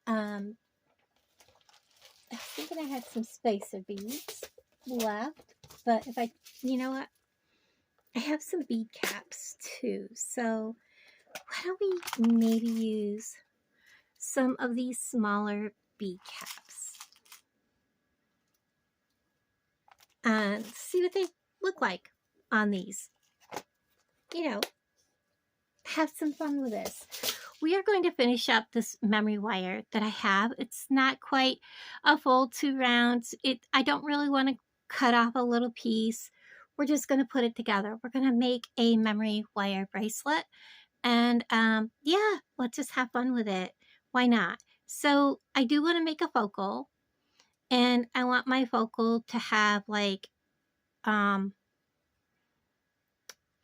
I was thinking I had some spacer beads left, but if I, you know what? I have some bead caps too. So why don't we maybe use some of these smaller bead caps and see what they look like on these. You know, have some fun with this. We are going to finish up this memory wire that I have. It's not quite a full 2 rounds. I don't really want to cut off a little piece. We're just going to put it together. We're going to make a memory wire bracelet. And yeah, let's just have fun with it. Why not? So I do want to make a focal. And I want my focal to have like, I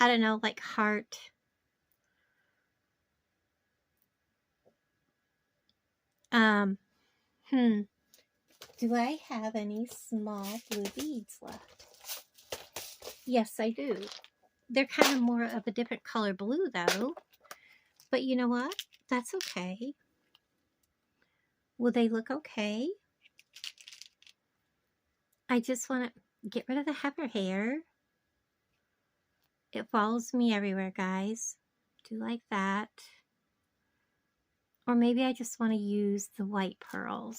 don't know, like heart. Do I have any small blue beads left? Yes, I do. They're kind of more of a different color blue though. But you know what? That's okay. Will they look okay? I just want to get rid of the heifer hair. It follows me everywhere, guys. Do like that. Or maybe I just want to use the white pearls.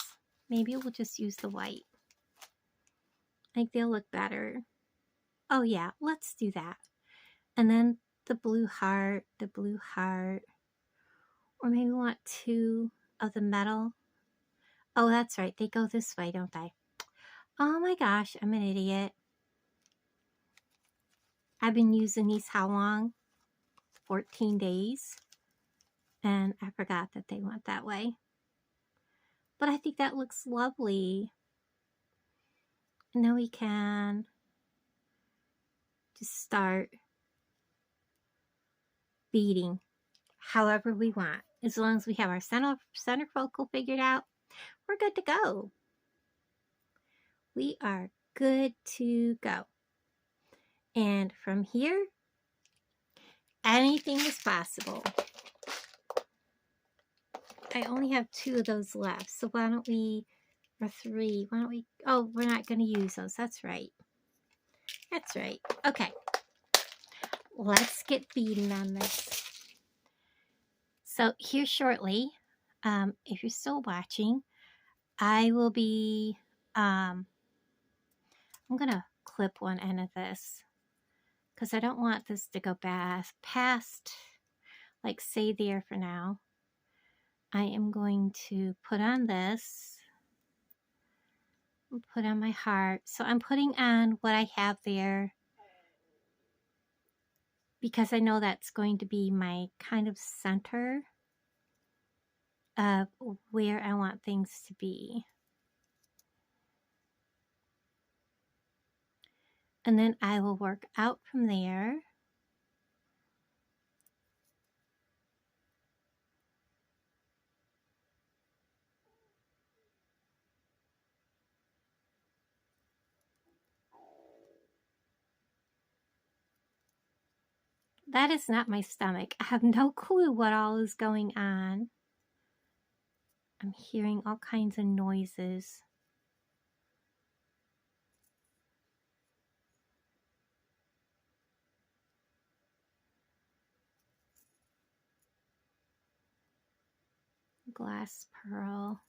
Maybe we'll just use the white. I think they'll look better. Oh yeah, let's do that. And then the blue heart, or maybe we want 2 of the metal. Oh, that's right. They go this way, don't they? Oh my gosh, I'm an idiot. I've been using these how long? 14 days. And I forgot that they went that way. But I think that looks lovely. And then we can just start beading however we want. As long as we have our center focal figured out, we're good to go. We are good to go. And from here, anything is possible. I only have 2 of those left, so why don't we, or 3, why don't we, oh, we're not going to use those. That's right. That's right. Okay. Let's get beading on this. So here shortly, if you're still watching, I will be, I'm going to clip one end of this because I don't want this to go past, like say there for now. I am going to put on this, put on my heart. So I'm putting on what I have there because I know that's going to be my kind of center of where I want things to be. And then I will work out from there. That is not my stomach. I have no clue what all is going on. I'm hearing all kinds of noises. Glass pearl.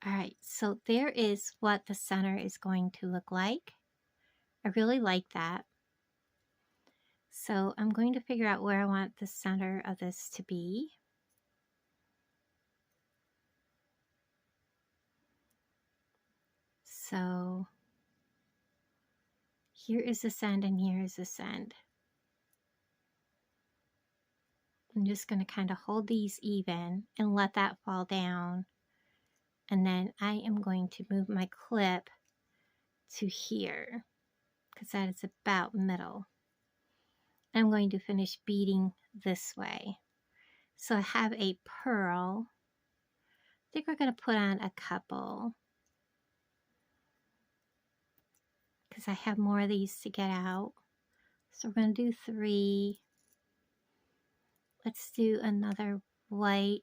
All right, so there is what the center is going to look like. I really like that. So I'm going to figure out where I want the center of this to be. So here is this end and here is this end. I'm just going to kind of hold these even and let that fall down. And then I am going to move my clip to here because that is about middle. I'm going to finish beading this way. So I have a pearl. I think we're going to put on a couple because I have more of these to get out. So we're going to do 3. Let's do another white.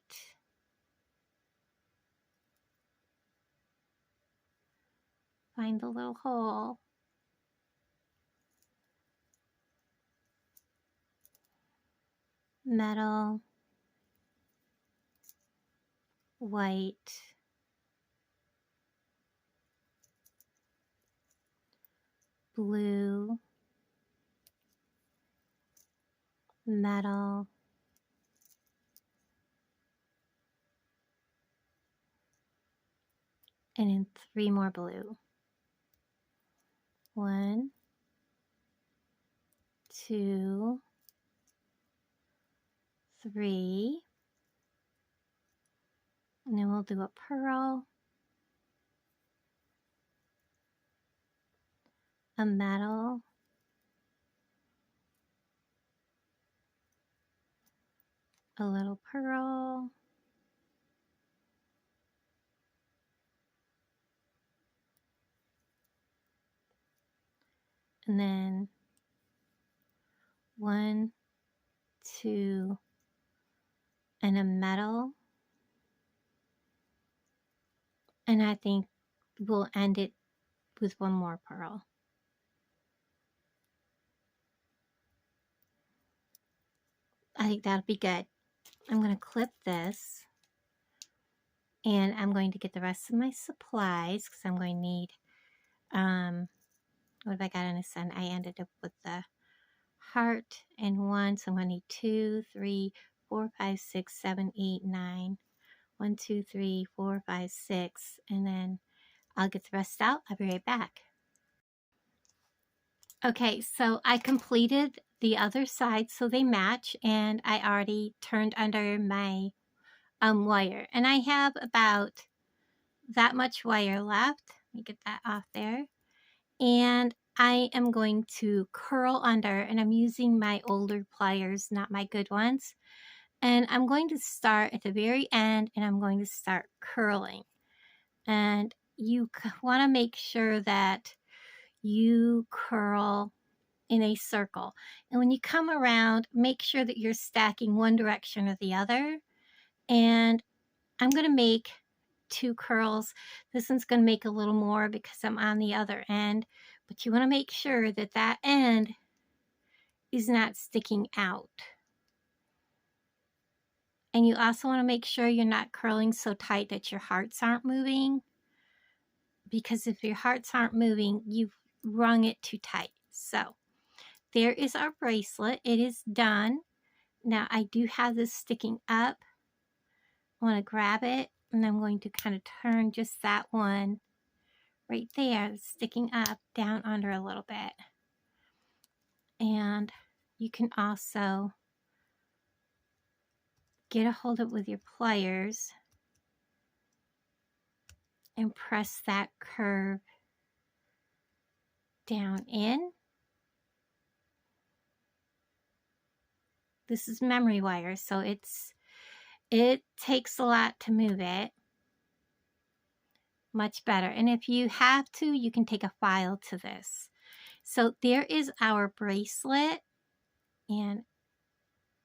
Find the little hole. Metal. White. Blue. Metal. And then 3 more blue. 1, 2, 3. And then we'll do a pearl, a metal, a little pearl, and then 1, 2, and a metal. And I think we'll end it with 1 more pearl. I think that'll be good. I'm going to clip this, and I'm going to get the rest of my supplies because I'm going to need, what have I got on this end? I ended up with the heart and 1, so I'm going to need 2, 3, 4, 5, 6, 7, 8, 9. 1, 2, 3, 4, 5, 6, and then I'll get the rest out. I'll be right back. Okay, so I completed the other side so they match, and I already turned under my wire, and I have about that much wire left. Let me get that off there, and I am going to curl under, and I'm using my older pliers, not my good ones, and I'm going to start at the very end, and I'm going to start curling. And you want to make sure that you curl in a circle, and when you come around, make sure that you're stacking one direction or the other. And I'm going to make 2 curls. This one's going to make a little more because I'm on the other end, but you want to make sure that that end is not sticking out. And you also want to make sure you're not curling so tight that your hearts aren't moving, because if your hearts aren't moving, you've wrung it too tight. So there is our bracelet. It is done. Now I do have this sticking up. I want to grab it, and I'm going to kind of turn just that one right there, sticking up, down under a little bit. And you can also get a hold of it with your pliers and press that curve down in. This is memory wire, so it takes a lot to move it. Much better. And if you have to, you can take a file to this. So there is our bracelet, and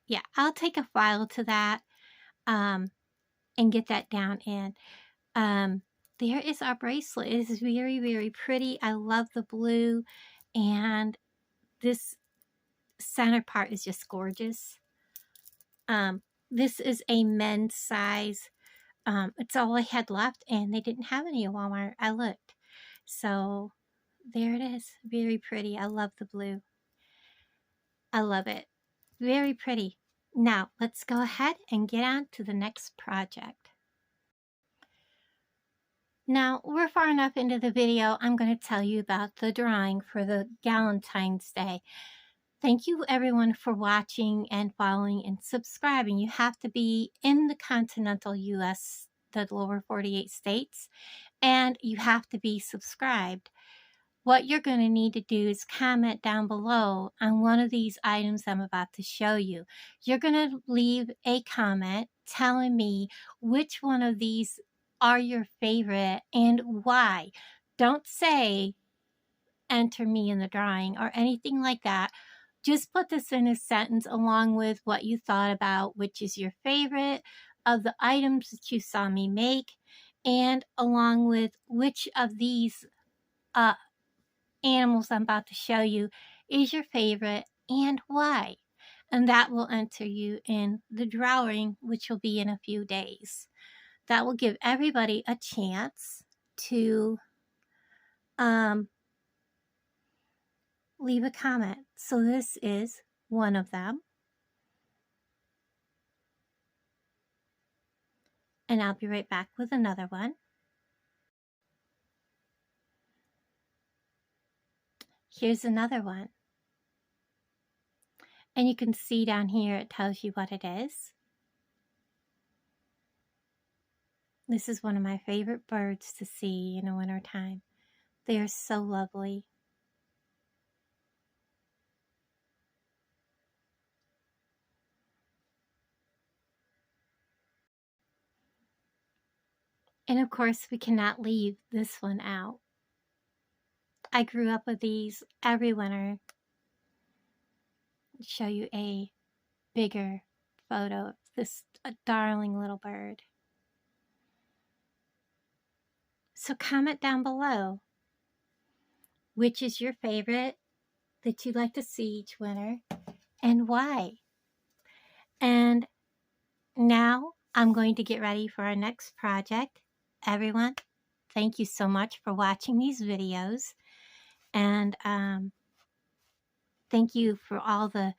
yeah, I'll take a file to that and get that down in. There is our bracelet. It is very, very pretty. I love the blue, and this center part is just gorgeous. This is a men's size. It's all I had left, and they didn't have any at Walmart. I looked. So there it is. Very pretty. I love the blue. I love it. Very pretty. Now, let's go ahead and get on to the next project. Now, we're far enough into the video, I'm going to tell you about the drawing for the Galentine's Day. Thank you everyone for watching and following and subscribing. You have to be in the continental US, the lower 48 states, and you have to be subscribed. What you're going to need to do is comment down below on one of these items I'm about to show you. You're going to leave a comment telling me which one of these are your favorite and why. Don't say enter me in the drawing or anything like that. Just put this in a sentence along with what you thought about, which is your favorite of the items that you saw me make, and along with which of these animals I'm about to show you is your favorite and why. And that will enter you in the drawing, which will be in a few days. That will give everybody a chance to leave a comment. So this is one of them. And I'll be right back with another one. Here's another one. And you can see down here, it tells you what it is. This is one of my favorite birds to see in the wintertime. They are so lovely. And of course, we cannot leave this one out. I grew up with these every winter. I'll show you a bigger photo of this darling little bird. So comment down below, which is your favorite that you'd like to see each winter and why. And Now I'm going to get ready for our next project. Everyone, thank you so much for watching these videos. And thank you for all the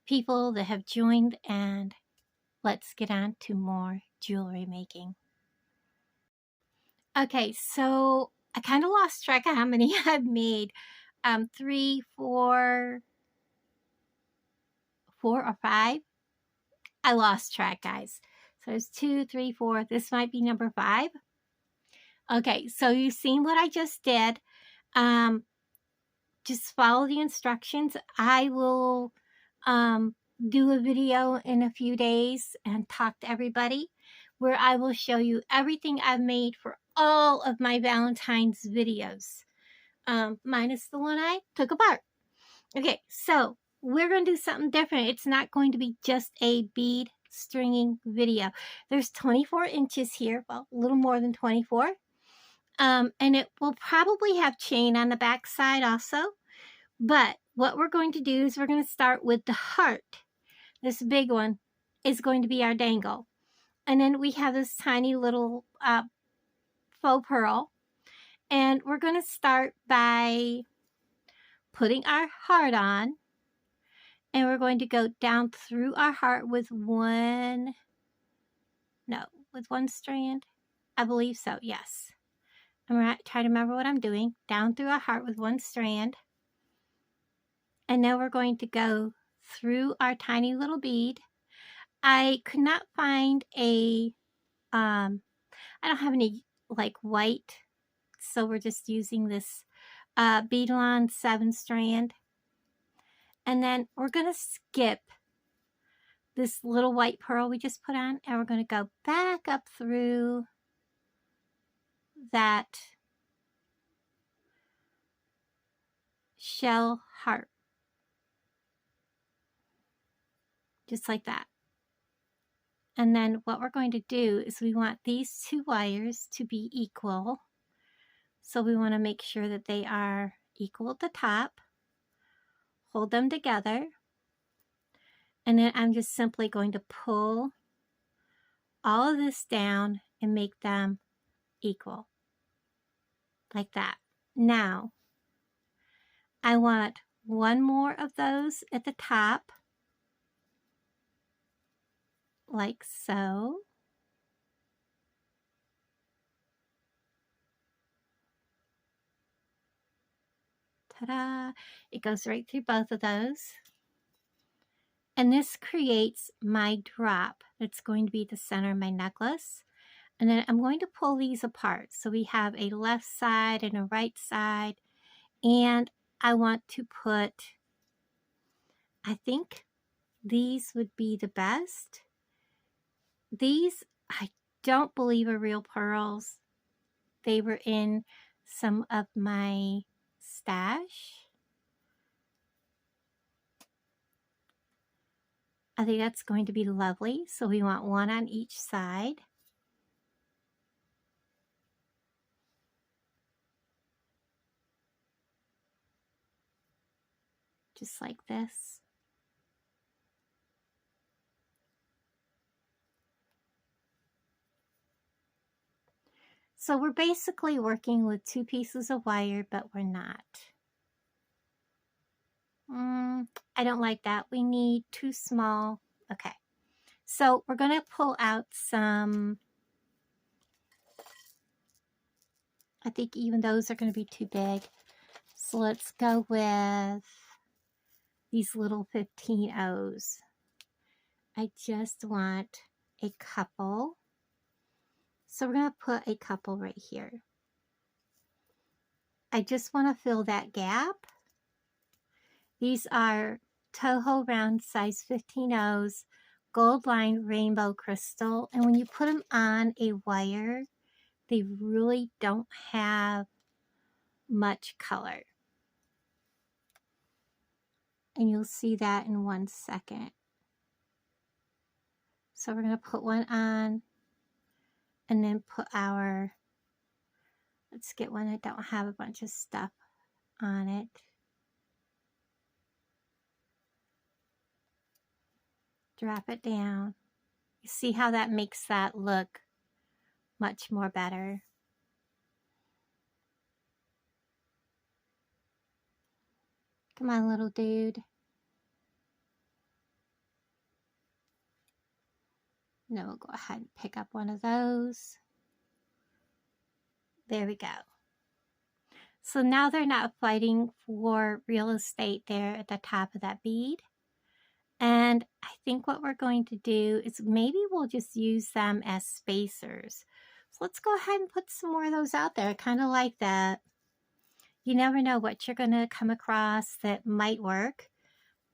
people that have joined. And let's get on to more jewelry making. Okay, so I kind of lost track of how many I've made. 3, 4 or 5. I lost track, guys. So there's 2, 3, 4. This might be number 5. Okay, so you've seen what I just did. Just follow the instructions. I will do a video in a few days and talk to everybody where I will show you everything I've made for all of my Valentine's videos, minus the one I took apart. Okay, so we're going to do something different. It's not going to be just a bead stringing video. There's 24 inches here, well, a little more than 24. And it will probably have chain on the back side also. But what we're going to do is we're going to start with the heart. This big one is going to be our dangle. And then we have this tiny little faux pearl. And we're going to start by putting our heart on. And we're going to go down through our heart with one strand. I believe so, yes. I'm going to try to remember what I'm doing. Down through our heart with one strand. And now we're going to go through our tiny little bead. I could not find a, I don't have any like white, so we're just using this Beading 7 strand. And then we're going to skip this little white pearl we just put on, and we're going to go back up through that shell heart. Just like that. And then what we're going to do is we want these two wires to be equal. So we want to make sure that they are equal at the top. Hold them together. And then I'm just simply going to pull all of this down and make them equal. Like that. Now, I want one more of those at the top. Like so. Ta-da! It goes right through both of those. And this creates my drop. It's going to be the center of my necklace. And then I'm going to pull these apart. So we have a left side and a right side. And I want to put, I think these would be the best. These, I don't believe are real pearls. They were in some of my stash. I think that's going to be lovely. So we want one on each side. Just like this. So we're basically working with 2 pieces of wire, but we're not. I don't like that. We need 2 small. Okay. So we're going to pull out some, I think even those are going to be too big. So let's go with these little 15-0s. I just want a couple. So we're going to put a couple right here. I just want to fill that gap. These are Toho round size 15-0s, gold line rainbow crystal. And when you put them on a wire, they really don't have much color. And you'll see that in 1 second. So we're going to put one on and then put our, let's get one that don't have a bunch of stuff on it. Drop it down. See how that makes that look much more better. Come on, little dude. Now we'll go ahead and pick up one of those. There we go. So now they're not fighting for real estate there at the top of that bead. And I think what we're going to do is maybe we'll just use them as spacers. So let's go ahead and put some more of those out there. I kind of like that. You never know what you're going to come across that might work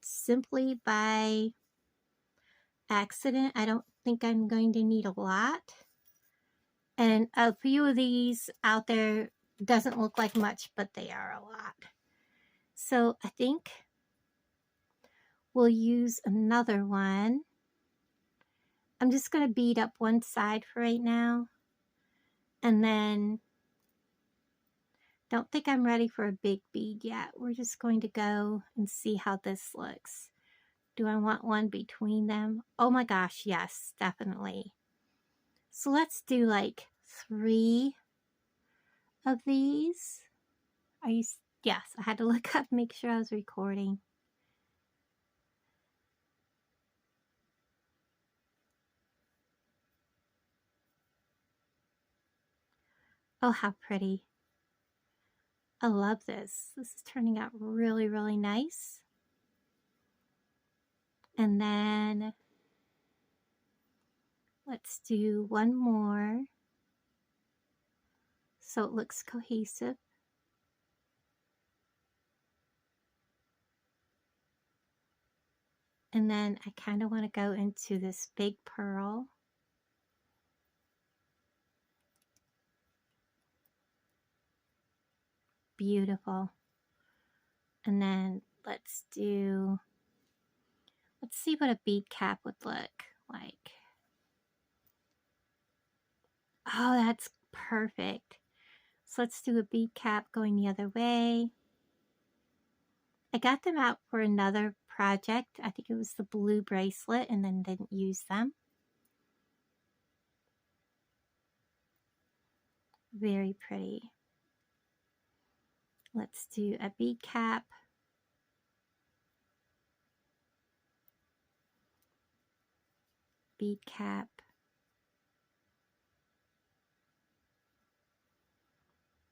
simply by accident. I don't think I'm going to need a lot. And a few of these out there doesn't look like much, but they are a lot. So I think we'll use another one. I'm just going to bead up one side for right now. And then, don't think I'm ready for a big bead yet. We're just going to go and see how this looks. Do I want one between them? Oh my gosh, yes, definitely. So let's do like 3 of these. Are you? Yes, I had to look up, make sure I was recording. Oh, how pretty. I love this. This is turning out really, really nice. And then let's do one more so it looks cohesive. And then I kind of want to go into this big pearl. Beautiful. And then let's see what a bead cap would look like. Oh, that's perfect. So let's do a bead cap going the other way. I got them out for another project. I think it was the blue bracelet, and then didn't use them. Very pretty. Let's do a bead cap. Bead cap.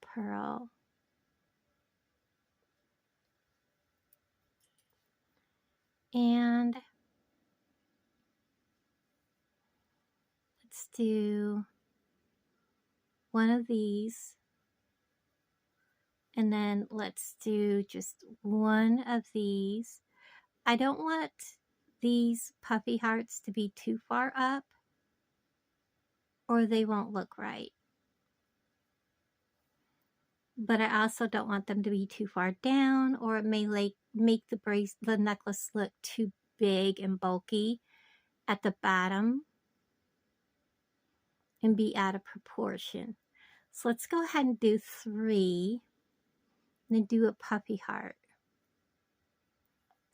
Pearl. And let's do one of these. And then let's do just one of these. I don't want these puffy hearts to be too far up, or they won't look right. But I also don't want them to be too far down, or it may make the necklace look too big and bulky at the bottom and be out of proportion. So let's go ahead and do 3 and then do a puffy heart.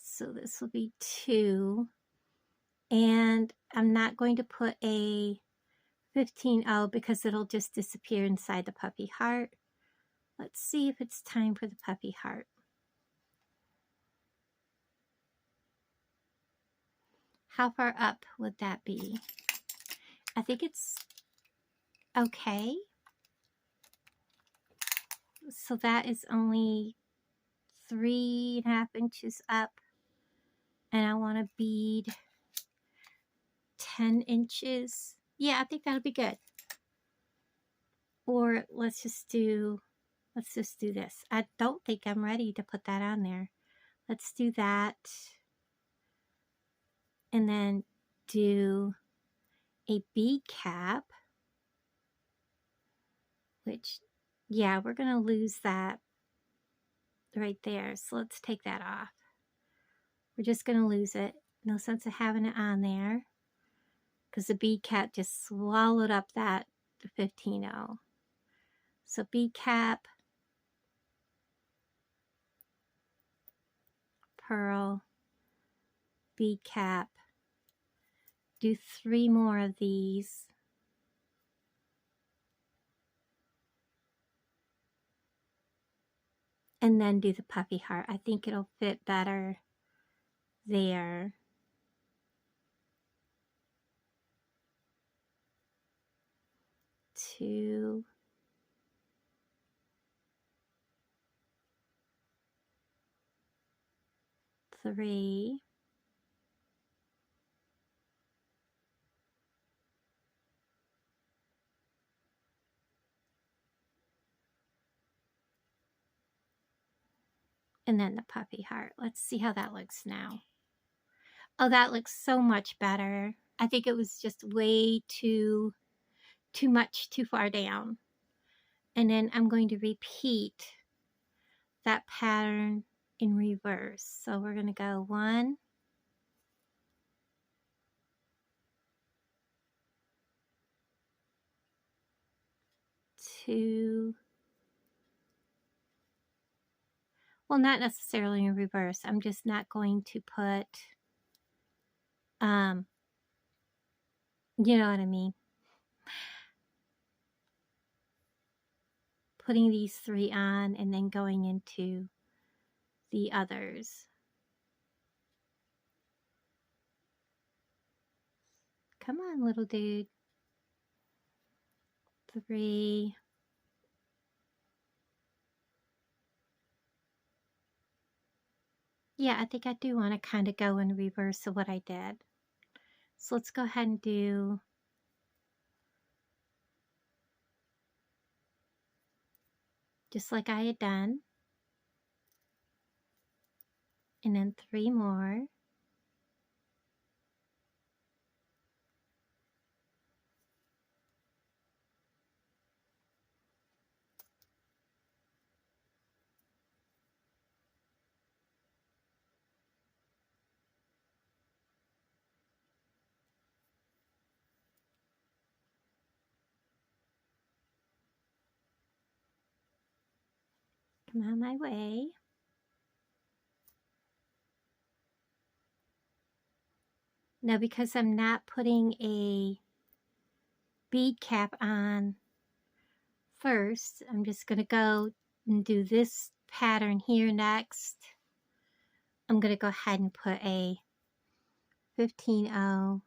So this will be 2, and I'm not going to put a 15-0 because it'll just disappear inside the puffy heart. Let's see if it's time for the puffy heart. How far up would that be? I think it's okay. So that is only 3.5 inches up, and I want to bead 10 inches. Yeah, I think that'll be good. Or let's just do this. I don't think I'm ready to put that on there. Let's do that. And then do a bead cap, which, yeah, we're going to lose that right there. So let's take that off. We're just going to lose it. No sense of having it on there because the bead cap just swallowed up the 15-0. So bead cap, pearl, bead cap, do 3 more of these. And then do the puppy heart. I think it'll fit better there. Two. Three. And then the puppy heart. Let's see how that looks now. Oh, that looks so much better. I think it was just way too much, too far down. And then I'm going to repeat that pattern in reverse. So we're going to go 1, 2. Well, not necessarily in reverse. I'm just not going to put, you know what I mean. Putting these 3 on and then going into the others. Come on, little dude. 3. Yeah, I think I do want to kind of go in reverse of what I did. So let's go ahead and do just like I had done. And then 3 more. Come on my way. Now, because I'm not putting a bead cap on first, I'm just going to go and do this pattern here next. I'm going to go ahead and put a 15-0.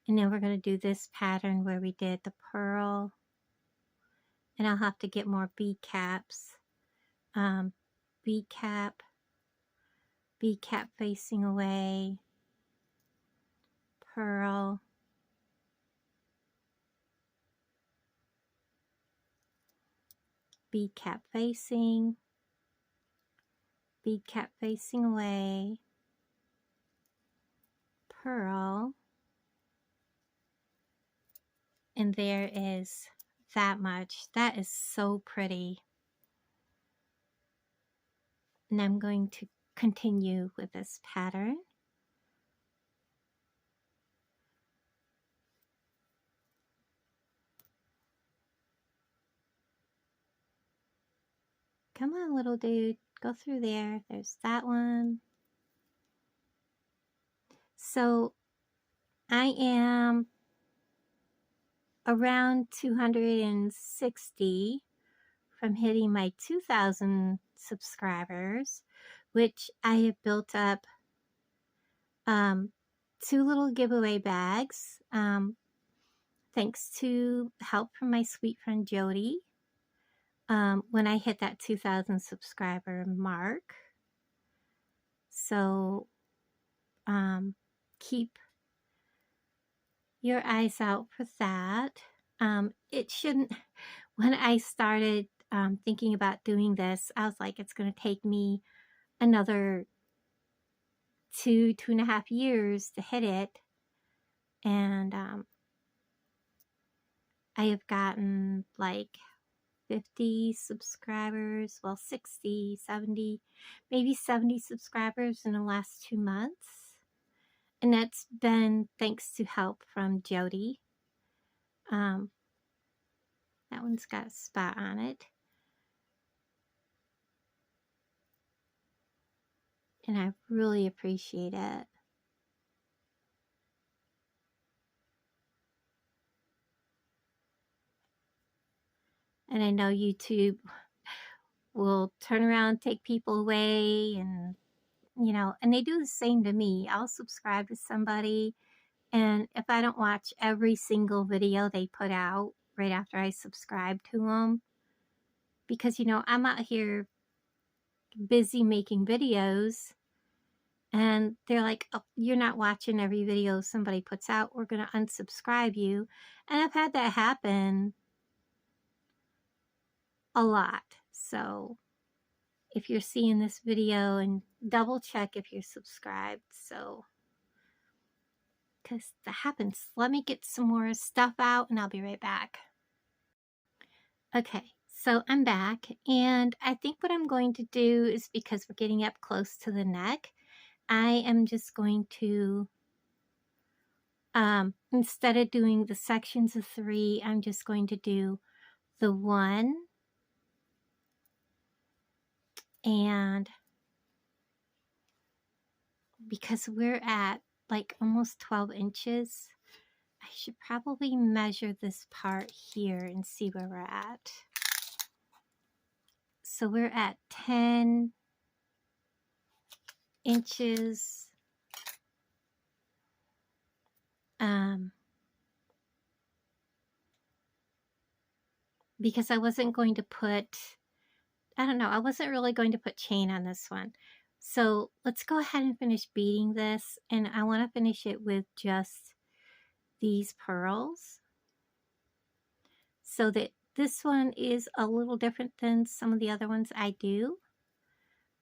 And then we're going to do this pattern where we did the pearl. And I'll have to get more bead caps. Bead cap facing away, pearl, bead cap facing away, pearl, and there is that much. That is so pretty. And I'm going to continue with this pattern. Come on, little dude, go through there. There's that one. So I am around 260 from hitting my 2,000 subscribers, which I have built up 2 little giveaway bags, thanks to help from my sweet friend Jody, when I hit that 2,000 subscriber mark. So keep your eyes out for that. It shouldn't, when I started thinking about doing this, I was like, it's going to take me another 2.5 years to hit it. And I have gotten like 50 subscribers, well, 60, 70, maybe 70 subscribers in the last 2 months. And that's been thanks to help from Jody. That one's got a spot on it. And I really appreciate it. And I know YouTube will turn around, take people away, and you know, and they do the same to me. I'll subscribe to somebody, and if I don't watch every single video they put out right after I subscribe to them, because you know, I'm out here busy making videos, and they're like, oh, you're not watching every video somebody puts out, we're going to unsubscribe you. And I've had that happen a lot. So if you're seeing this video, and double check if you're subscribed, so because that happens. Let me get some more stuff out and I'll be right back. Okay, so I'm back, and I think what I'm going to do is, because we're getting up close to the neck, I am just going to instead of doing the sections of 3, I'm just going to do the 1, and because we're at like almost 12 inches, I should probably measure this part here and see where we're at. So we're at 10 inches. Because I wasn't going to put, I don't know, I wasn't really going to put chain on this one. So let's go ahead and finish beading this, and I want to finish it with just these pearls, so that this one is a little different than some of the other ones I do.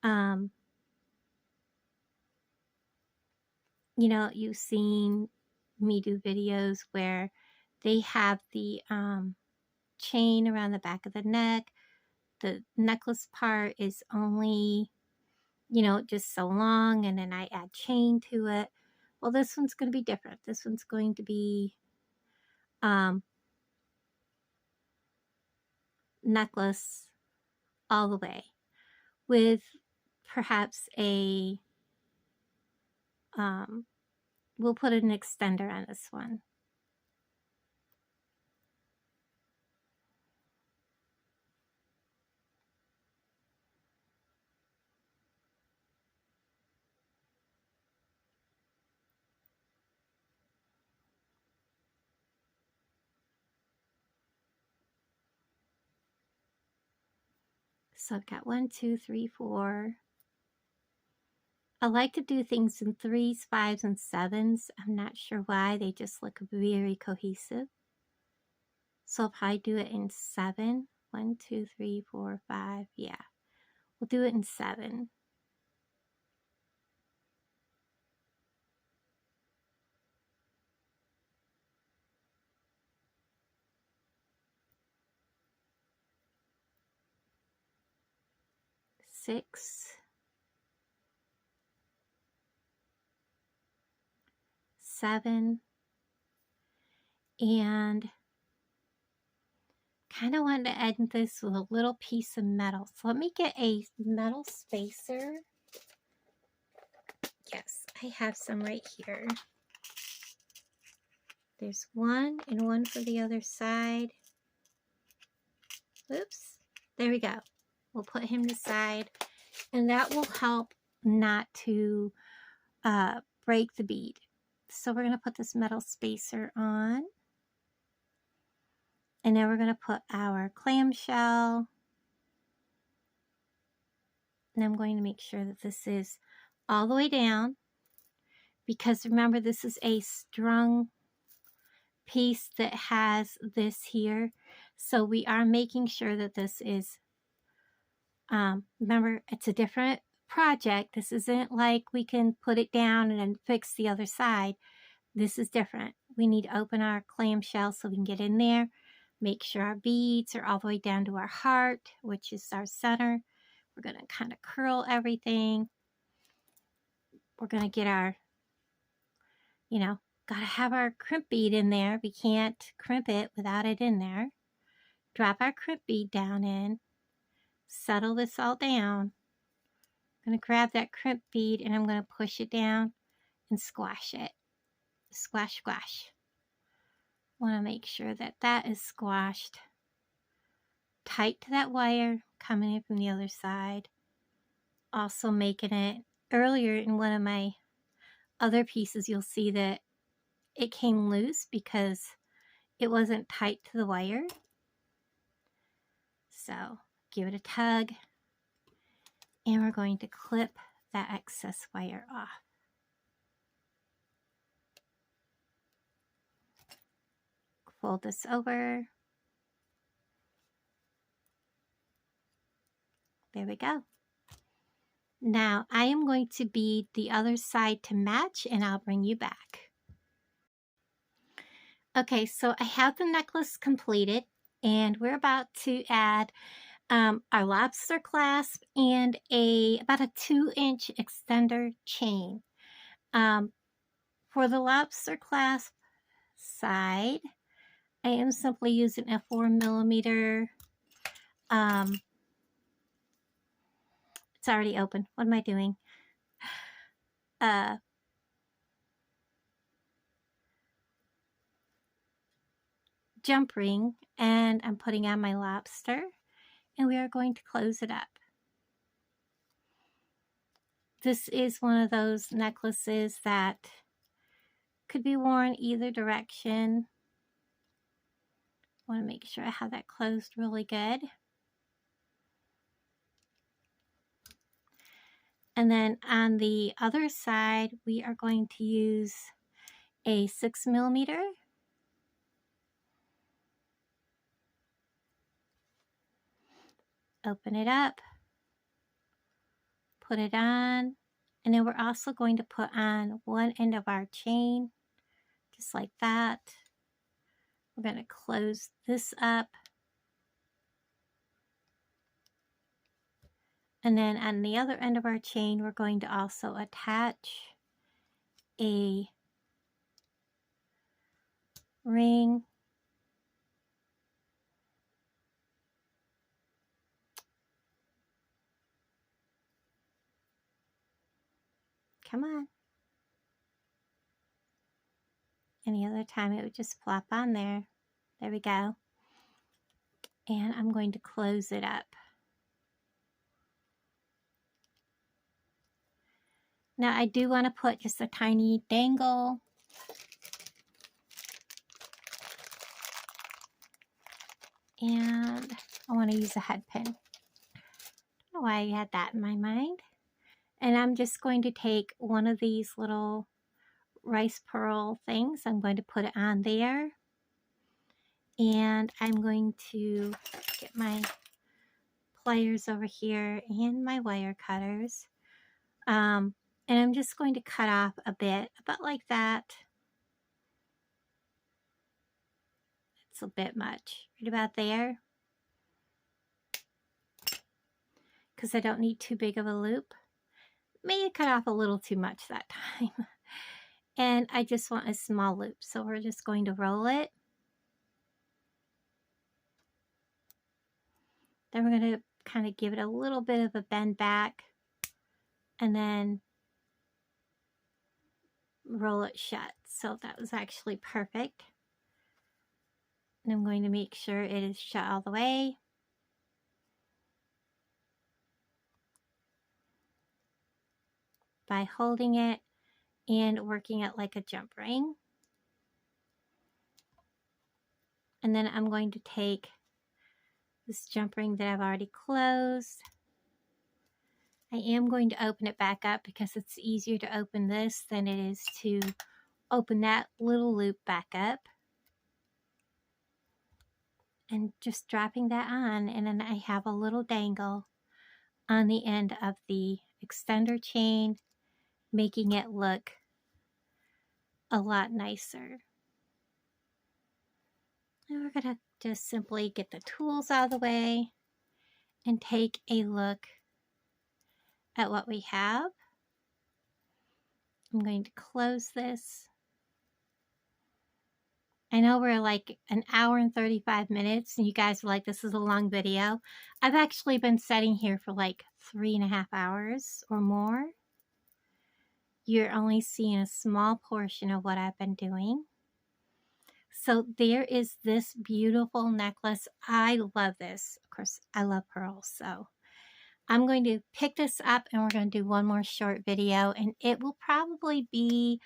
You know, you've seen me do videos where they have the chain around the back of the neck. The necklace part is only, you know, just so long, and then I add chain to it. Well, this one's going to be different. This one's going to be necklace all the way, with perhaps a, we'll put an extender on this one. So I've got 1, 2, 3, 4. I like to do things in 3s, 5s, and 7s. I'm not sure why. They just look very cohesive. So I'll probably do it in 7. 1, 2, 3, 4, 5. Yeah, we'll do it in 7. Six, 7, and kind of wanted to end this with a little piece of metal. So let me get a metal spacer. Yes, I have some right here. There's one and one for the other side. Oops, there we go. We'll put him aside, and that will help not to break the bead. So we're going to put this metal spacer on, and then we're going to put our clamshell, and I'm going to make sure that this is all the way down, because remember, this is a strung piece that has this here, so we are making sure that this is, remember, it's a different project. This isn't like we can put it down and then fix the other side. This is different. We need to open our clamshell so we can get in there, make sure our beads are all the way down to our heart, which is our center. We're going to kind of curl everything. We're going to get our, you know, got to have our crimp bead in there. We can't crimp it without it in there. Drop our crimp bead down in, settle this all down. I'm going to grab that crimp bead and I'm going to push it down and squash it. Squash, squash. Want to make sure that that is squashed tight to that wire coming in from the other side. Also making it, earlier in one of my other pieces, you'll see that it came loose because it wasn't tight to the wire. So give it a tug, and we're going to clip that excess wire off. Fold this over. There we go. Now I am going to bead the other side to match, and I'll bring you back. Okay, so I have the necklace completed, and we're about to add our lobster clasp and about a 2-inch extender chain. For the lobster clasp side, I am simply using a 4mm. It's already open. What am I doing? Jump ring, and I'm putting on my lobster, and we are going to close it up. This is one of those necklaces that could be worn either direction. I want to make sure I have that closed really good. And then on the other side, we are going to use a 6mm. Open it up, put it on, and then we're also going to put on one end of our chain, just like that. We're going to close this up. And then on the other end of our chain, we're going to also attach a ring. Come on. Any other time it would just flop on there. There we go. And I'm going to close it up. Now I do want to put just a tiny dangle. And I want to use a head pin. I don't know why I had that in my mind. And I'm just going to take one of these little rice pearl things. I'm going to put it on there. And I'm going to get my pliers over here and my wire cutters. And I'm just going to cut off a bit, about like that. It's a bit much, right about there. Because I don't need too big of a loop. May have cut off a little too much that time. And I just want a small loop, so we're just going to roll it. Then we're going to kind of give it a little bit of a bend back, and then roll it shut. So that was actually perfect. And I'm going to make sure it is shut all the way. By holding it and working it like a jump ring. And then I'm going to take this jump ring that I've already closed. I am going to open it back up because it's easier to open this than it is to open that little loop back up. And just dropping that on, and then I have a little dangle on the end of the extender chain, making it look a lot nicer. And we're going to just simply get the tools out of the way and take a look at what we have. I'm going to close this. I know we're like an hour and 35 minutes, and you guys are like, this is a long video. I've actually been sitting here for like 3.5 hours or more. You're only seeing a small portion of what I've been doing. So there is this beautiful necklace. I love this. Of course, I love pearls. So I'm going to pick this up and we're going to do one more short video. And it will probably be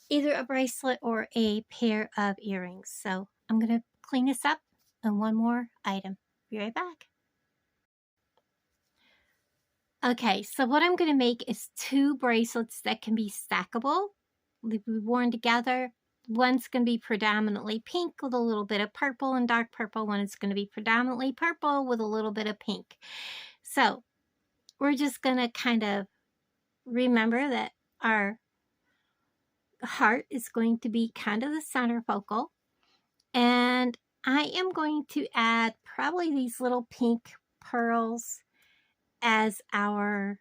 either a bracelet or a pair of earrings. So I'm going to clean this up and one more item. Be right back. Okay, so what I'm going to make is 2 bracelets that can be stackable. They'll be worn together. One's going to be predominantly pink with a little bit of purple and dark purple. One is going to be predominantly purple with a little bit of pink. So we're just going to kind of remember that our heart is going to be kind of the center focal. And I am going to add probably these little pink pearls as our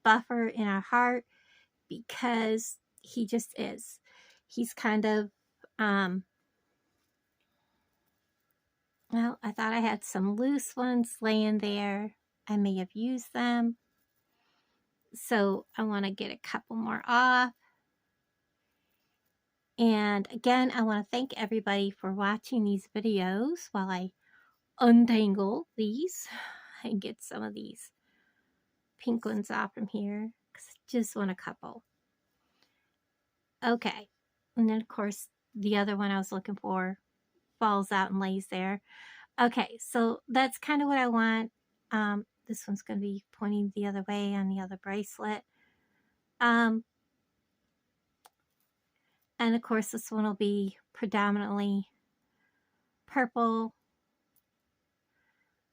buffer in our heart, because he just is. He's kind of, well, I thought I had some loose ones laying there. I may have used them. So I want to get a couple more off. And again, I want to thank everybody for watching these videos while I untangle these and get some of these pink ones off from here, because I just want a couple. Okay, and then of course the other one I was looking for falls out and lays there. Okay, so that's kind of what I want. This one's going to be pointing the other way on the other bracelet. And of course this one will be predominantly purple.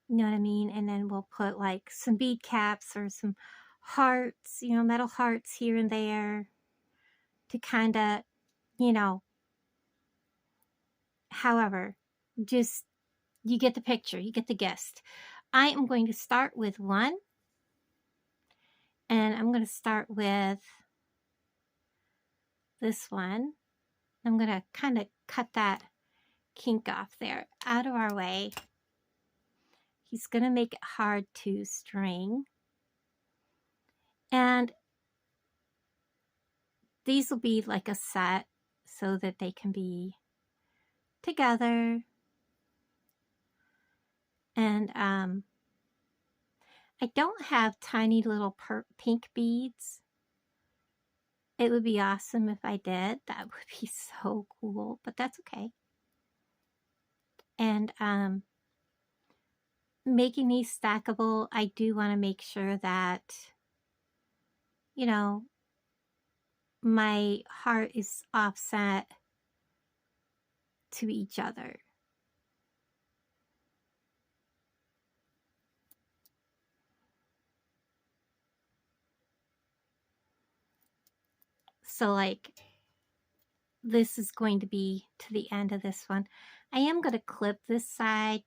You know what I mean? And then we'll put like some bead caps or some hearts, you know, metal hearts here and there to kind of, you know, however, just, you get the picture, you get the gist. I am going to start with one, and I'm going to start with this one. I'm going to kind of cut that kink off there out of our way. He's going to make it hard to string. And these will be like a set so that they can be together. And I don't have tiny little pink beads. It would be awesome if I did. That would be so cool, but that's okay. And making these stackable, I do want to make sure that, you know, my heart is offset to each other. So like this is going to be to the end of this one. I am going to clip this side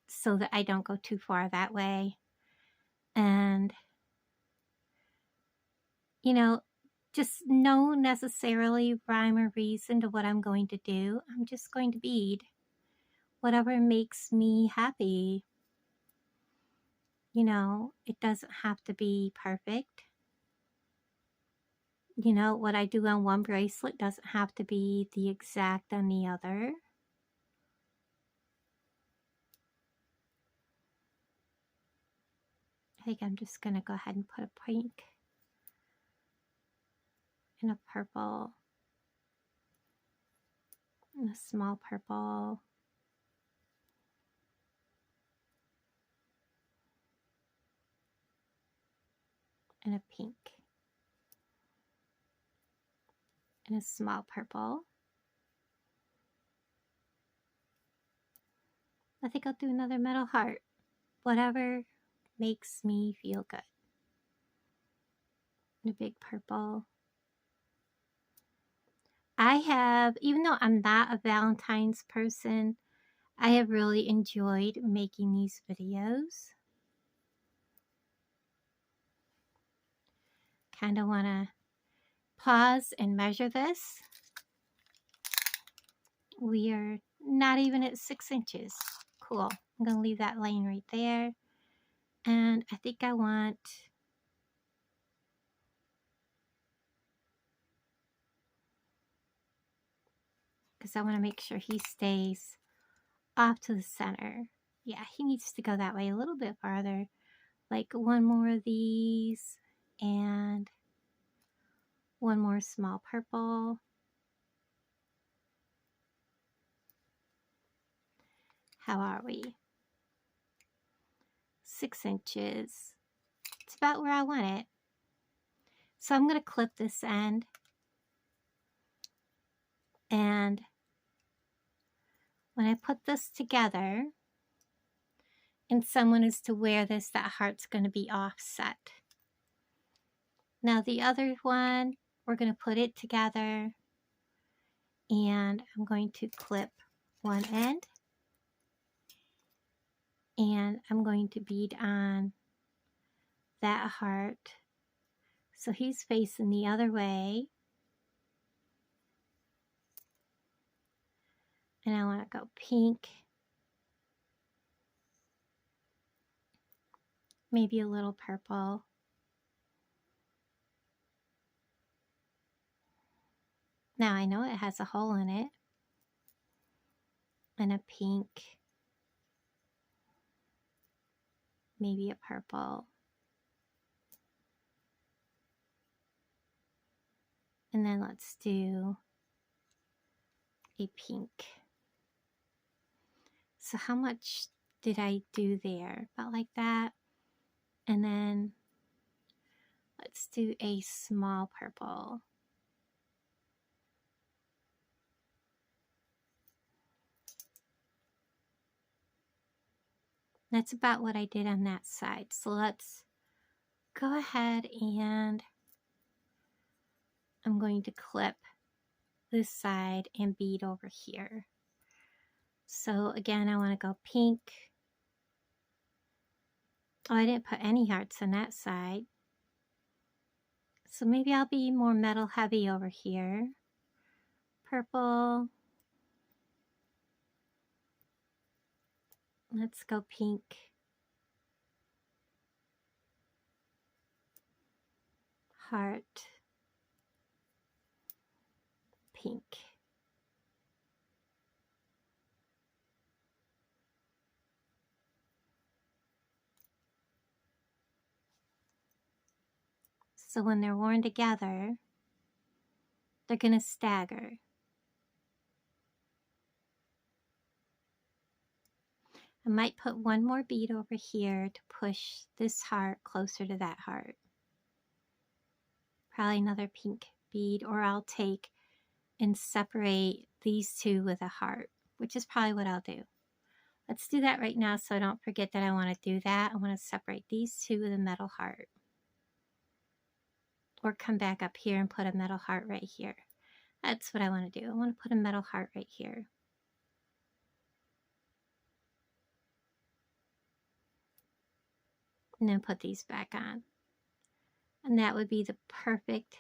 so that I don't go too far that way. And, you know, just no necessarily rhyme or reason to what I'm going to do. I'm just going to bead whatever makes me happy. You know, it doesn't have to be perfect. You know, what I do on one bracelet doesn't have to be the exact on the other. I think I'm just going to go ahead and put a pink and a purple and a small purple. And a pink. And a small purple. I think I'll do another metal heart. Whatever makes me feel good. And a big purple. I have, even though I'm not a Valentine's person, I have really enjoyed making these videos. Kind of want to pause and measure this. We are not even at 6 inches. Cool. I'm going to leave that laying right there. And I think I want, because I want to make sure he stays off to the center. Yeah, he needs to go that way a little bit farther. Like one more of these and one more small purple. How are we? 6 inches. It's about where I want it. So I'm going to clip this end. And when I put this together, and someone is to wear this, that heart's going to be offset. Now the other one, we're going to put it together. And I'm going to clip one end. And I'm going to bead on that heart. So he's facing the other way. And I want to go pink. Maybe a little purple. Now I know it has a hole in it. And a pink. Maybe a purple. And then let's do a pink. So how much did I do there? About like that. And then let's do a small purple. That's about what I did on that side. So let's go ahead and I'm going to clip this side and bead over here. So again, I want to go pink. Oh, I didn't put any hearts on that side. So maybe I'll be more metal heavy over here. Purple. Let's go pink. Heart. Pink. So when they're worn together, they're going to stagger. I might put one more bead over here to push this heart closer to that heart. Probably another pink bead, or I'll take and separate these two with a heart, which is probably what I'll do. Let's do that right now so I don't forget that I want to do that. I want to separate these two with a metal heart. Or come back up here and put a metal heart right here. That's what I want to do. I want to put a metal heart right here. And then put these back on. And that would be the perfect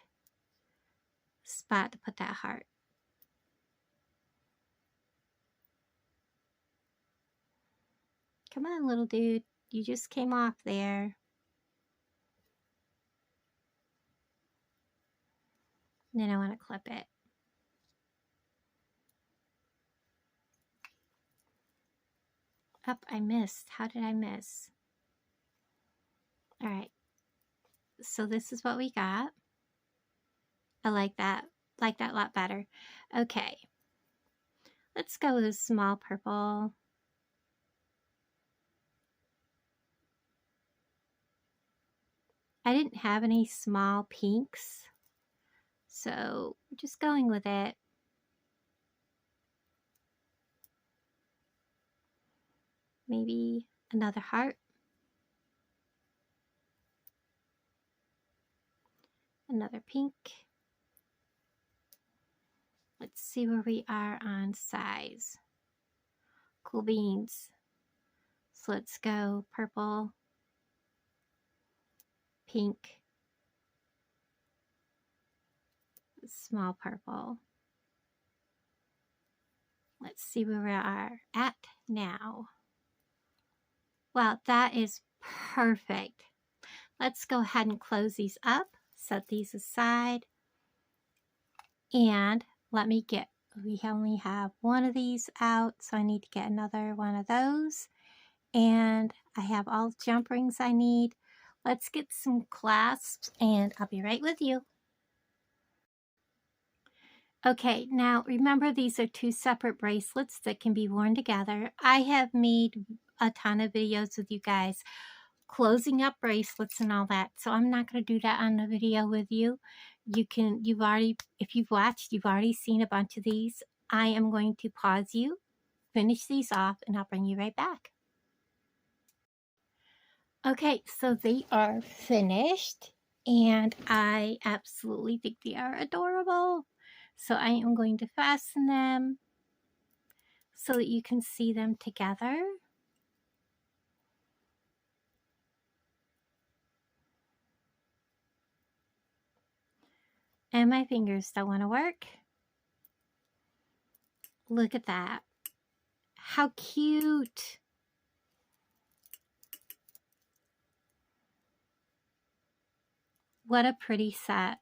spot to put that heart. Come on, little dude. You just came off there. And then I want to clip it. Up, I missed. How did I miss? All right. So this is what we got. I like that a lot better. Okay. Let's go with a small purple. I didn't have any small pinks, so we're just going with it. Maybe another heart. Another pink. Let's see where we are on size. Cool beans. So let's go purple, pink, small purple. Let's see where we are at now. Wow, that is perfect. Let's go ahead and close these up, set these aside, and let me get We only have one of these out, so I need to get another one of those. And I have all the jump rings I need. Let's get some clasps and I'll be right with you. Okay, now remember these are two separate bracelets that can be worn together. I have made a ton of videos with you guys closing up bracelets and all that, so I'm not going to do that on the video with you. You've already, if you've watched, you've already seen a bunch of these. I am going to pause you, finish these off, and I'll bring you right back. Okay, so they are finished, and I absolutely think they are adorable. So I am going to fasten them so that you can see them together. And my fingers don't want to work. Look at that. How cute. What a pretty set.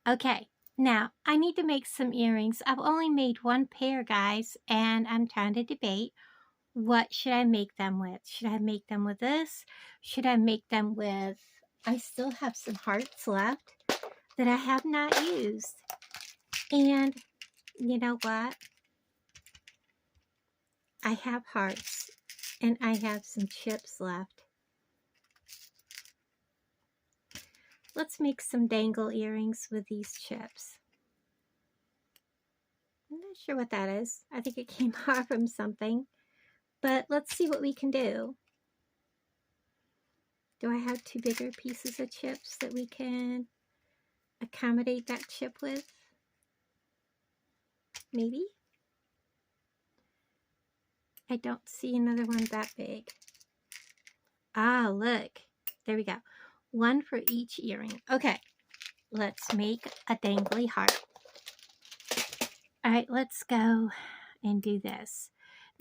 Okay, now I need to make some earrings. I've only made one pair, guys, and I'm trying to debate what should I make them with. Should I make them with this? Should I make them with, I still have some hearts left that I have not used. And you know what? I have hearts and I have some chips left. Let's make some dangle earrings with these chips. I'm not sure what that is. I think it came off from something. But let's see what we can do. Do I have two bigger pieces of chips that we can accommodate that chip with? Maybe? I don't see another one that big. Ah, look. There we go. One for each earring. Okay, let's make a dangly heart. All right, let's go and do this.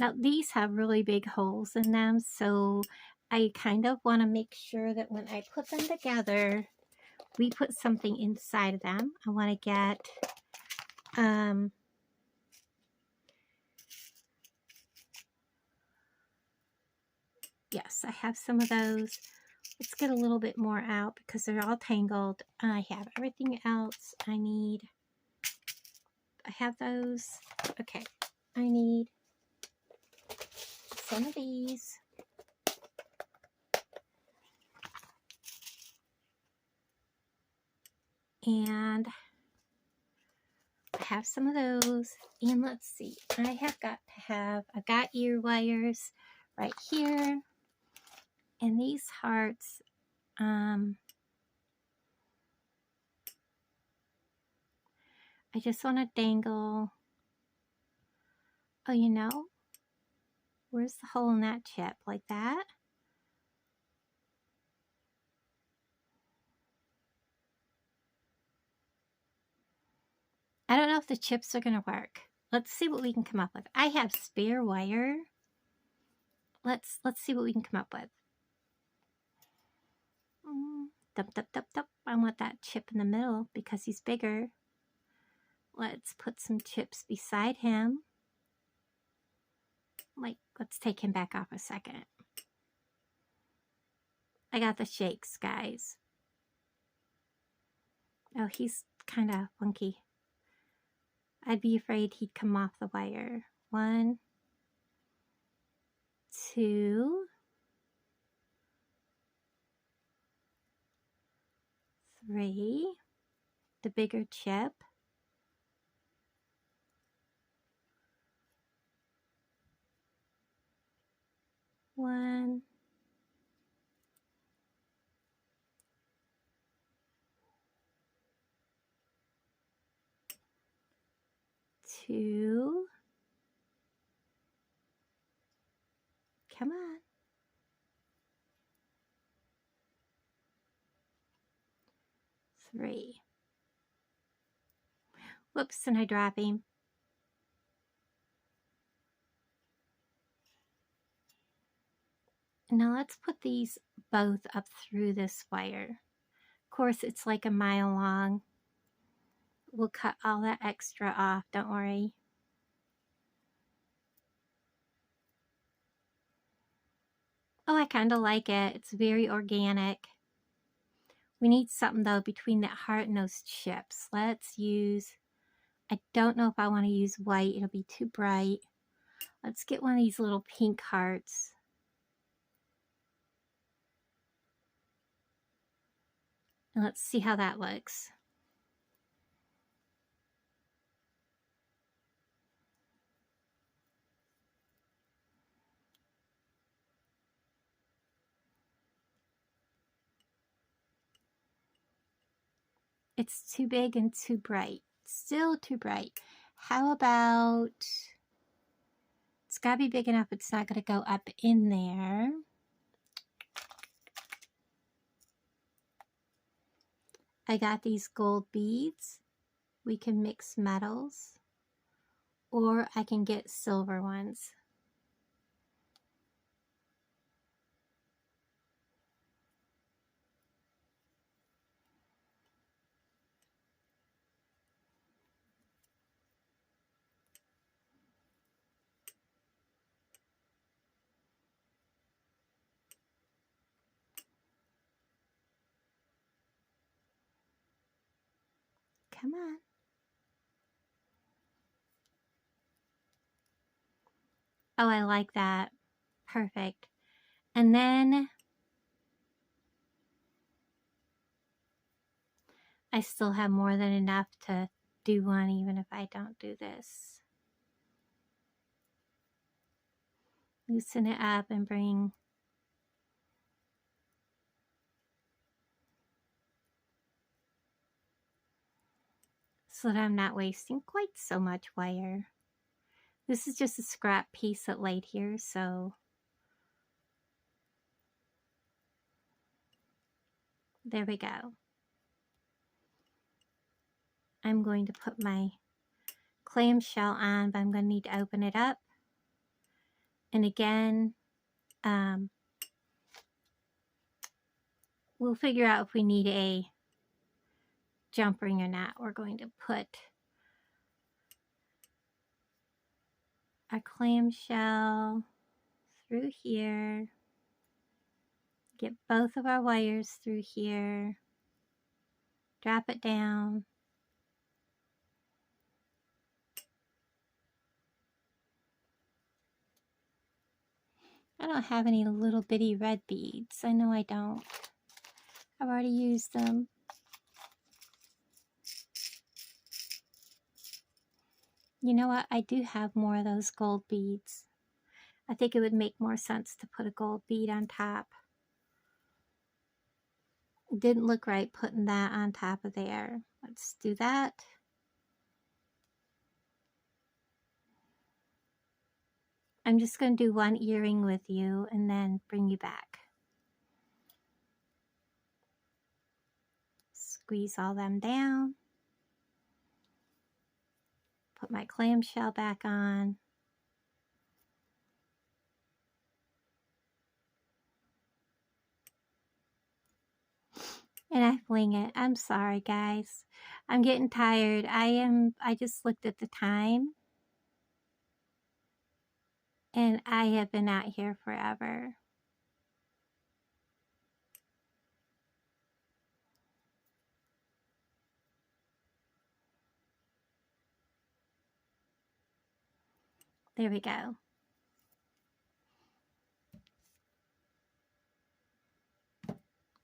Now, these have really big holes in them, so I kind of want to make sure that when I put them together, we put something inside of them. I want to get, yes, I have some of those. Let's get a little bit more out because they're all tangled. I have everything else I need. I have those. Okay, I need some of these. And I have some of those. And let's see, I've got ear wires right here. And these hearts, I just want to dangle. Oh, you know, where's the hole in that chip? Like that? I don't know if the chips are going to work. Let's see what we can come up with. I have spare wire. Let's see what we can come up with. Dup, dup, dup, dup. I want that chip in the middle because he's bigger. Let's put some chips beside him. Like, let's take him back off a second. I got the shakes, guys. Oh, he's kind of funky. I'd be afraid he'd come off the wire. 1, 2, 3. The bigger chip. 1, 2. Come on. 3. Whoops, and I drop him. Now let's put these both up through this wire. Of course, it's like a mile long. we'll cut all that extra off, don't worry. Oh, I kind of like it. It's very organic. We need something though between that heart and those chips. Let's use, I don't know if I want to use white. It'll be too bright. Let's get one of these little pink hearts. And let's see how that looks. It's too big and too bright. Still too bright. How about, it's got to be big enough it's not going to go up in there. I got these gold beads. We can mix metals, or I can get silver ones. Come on. Oh, I like that. Perfect. And then I still have more than enough to do one even if I don't do this. Loosen it up and bring so that I'm not wasting quite so much wire. This is just a scrap piece that laid here, so there we go. I'm going to put my clamshell on, but I'm going to need to open it up. And again, we'll figure out if we need a jump ring or not. We're going to put our clamshell through here, get both of our wires through here, drop it down, I don't have any little bitty red beads. I know I don't. I've already used them. You know what? I do have more of those gold beads. I think it would make more sense to put a gold bead on top. It didn't look right putting that on top of there. Let's do that. I'm just going to do one earring with you and then bring you back. Squeeze all them down. Put my clamshell back on. And I fling it. I'm sorry, guys. I'm getting tired. I just looked at the time. And I have been out here forever. There we go.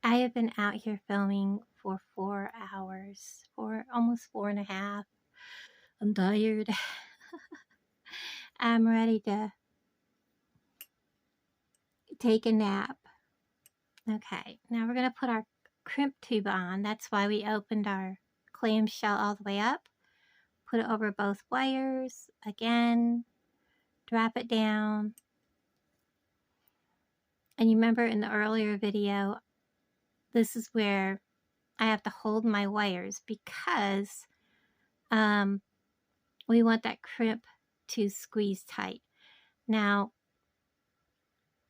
I have been out here filming for 4 hours, almost 4.5. I'm tired. I'm ready to take a nap. Okay, now we're going to put our crimp tube on. That's why we opened our clamshell all the way up. Put it over both wires. Again, drop it down. And you remember in the earlier video, this is where I have to hold my wires because we want that crimp to squeeze tight. Now,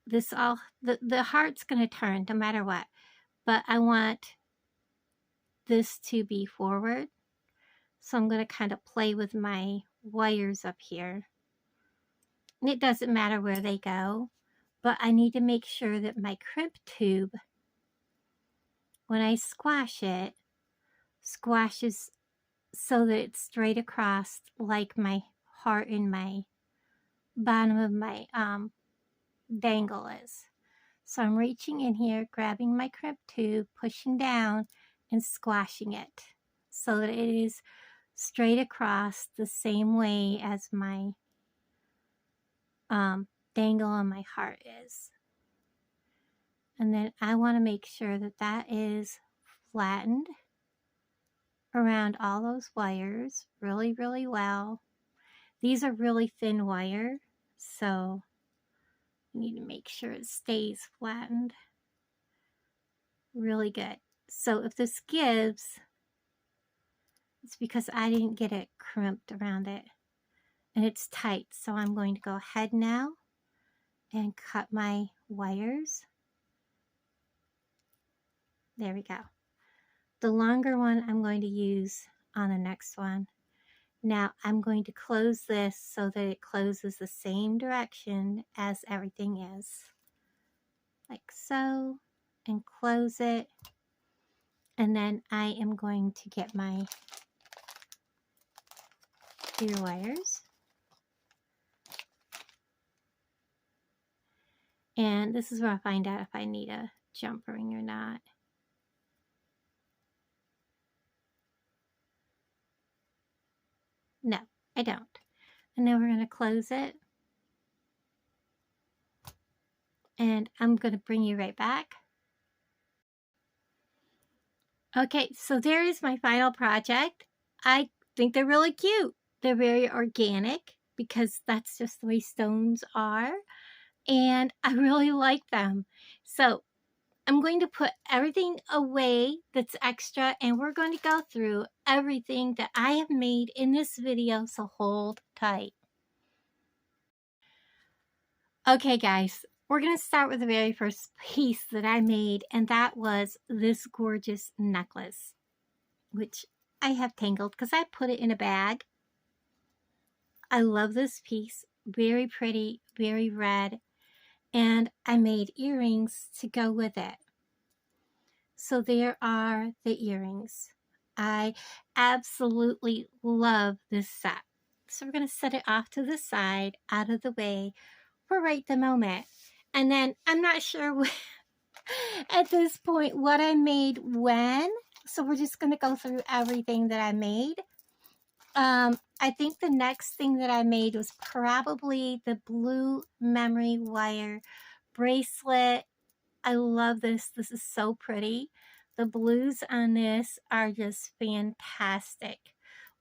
the heart's going to turn no matter what, but I want this to be forward. So I'm going to kind of play with my wires up here. And it doesn't matter where they go, but I need to make sure that my crimp tube, when I squash it, squashes so that it's straight across like my heart in my bottom of my dangle is. So I'm reaching in here, grabbing my crimp tube, pushing down and squashing it so that it is straight across the same way as my dangle on my heart is. And then I want to make sure that that is flattened around all those wires really, really well. These are really thin wire, so you need to make sure it stays flattened really good. So if this gives, it's because I didn't get it crimped around it and it's tight. So I'm going to go ahead now and cut my wires. There we go. The longer one I'm going to use on the next one. Now I'm going to close this so that it closes the same direction as everything is. Like so, and close it. And then I am going to get my ear wires. And this is where I find out if I need a jump ring or not. No, I don't. And then we're going to close it. And I'm going to bring you right back. Okay, so there is my final project. I think they're really cute. They're very organic because that's just the way stones are. And I really like them. So I'm going to put everything away that's extra and we're going to go through everything that I have made in this video, so hold tight. Okay guys, we're going to start with the very first piece that I made, and that was this gorgeous necklace, which I have tangled because I put it in a bag. I love this piece, very pretty, very red, and I made earrings to go with it. So there are the earrings. I absolutely love this set. So we're going to set it off to the side, out of the way for right the moment. And then I'm not sure at this point what I made when. So we're just going to go through everything that I made. I think the next thing that I made was probably the blue memory wire bracelet. I love this. This is so pretty. The blues on this are just fantastic.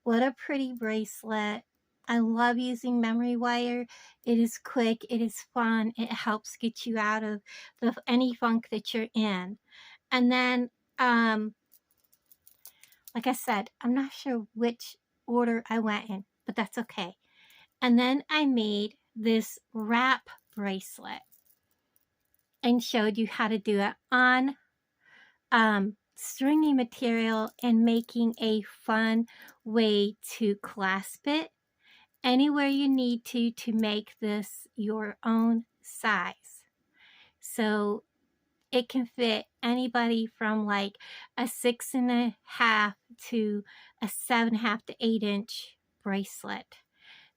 What a pretty bracelet. I love using memory wire. It is quick. It is fun. It helps get you out of any funk that you're in. And then, like I said, I'm not sure which order I went in, but that's okay. And then I made this wrap bracelet and showed you how to do it on stringy material and making a fun way to clasp it anywhere you need to make this your own size. So it can fit anybody from like a 6.5 to a 7.5 to 8 inch bracelet.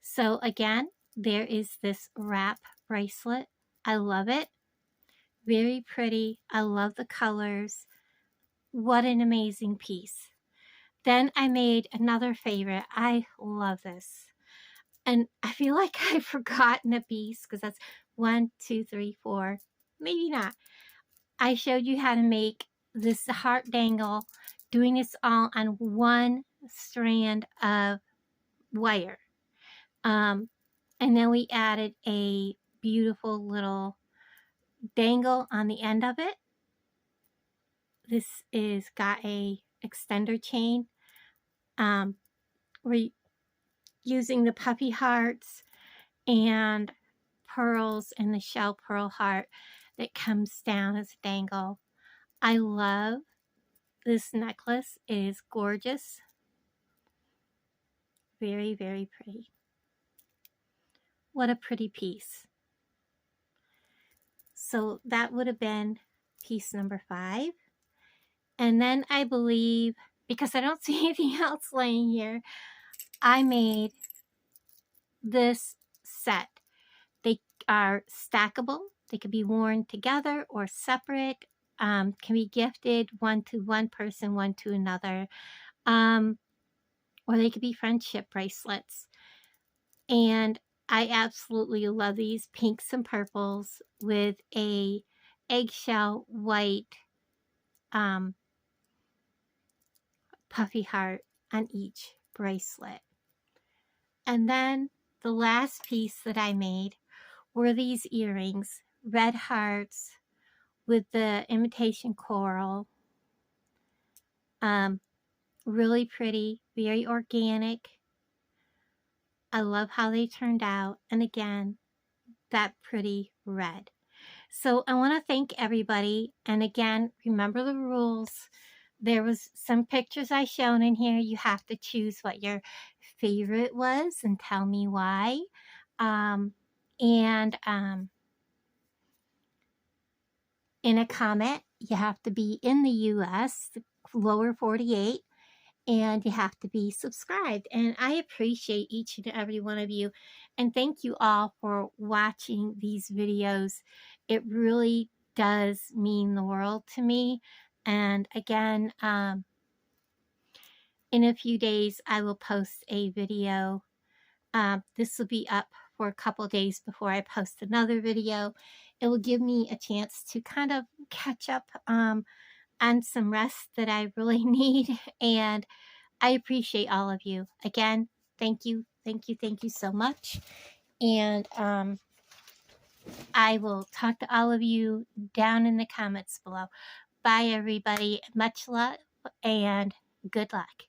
So again, there is this wrap bracelet. I love it. Very pretty. I love the colors. What an amazing piece. Then I made another favorite. I love this. And I feel like I've forgotten a piece because that's 1, 2, 3, 4. Maybe not. I showed you how to make this heart dangle, doing this all on one strand of wire. And then we added a beautiful little dangle on the end of it. This is got a extender chain. We're using the puppy hearts and pearls and the shell pearl heart that comes down as a dangle. I love this necklace. It is gorgeous. Very, very pretty. What a pretty piece. So that would have been piece number 5. And then I believe, because I don't see anything else laying here, I made this set. They are stackable. They can be worn together or separate. Can be gifted one to one person, one to another. Or they could be friendship bracelets. And I absolutely love these pinks and purples with a eggshell white puffy heart on each bracelet. And then the last piece that I made were these earrings, red hearts with the imitation coral. Really pretty, very organic. I love how they turned out. And again, that pretty red. So I want to thank everybody. And again, remember the rules. There was some pictures I shown in here. You have to choose what your favorite was and tell me why. In a comment, you have to be in the US, the lower 48, and you have to be subscribed. And I appreciate each and every one of you. And thank you all for watching these videos. It really does mean the world to me. And again, in a few days, I will post a video. This will be up for a couple days before I post another video. It will give me a chance to kind of catch up on some rest that I really need. And I appreciate all of you. Again, thank you, thank you, thank you so much. And I will talk to all of you down in the comments below. Bye, everybody. Much love and good luck.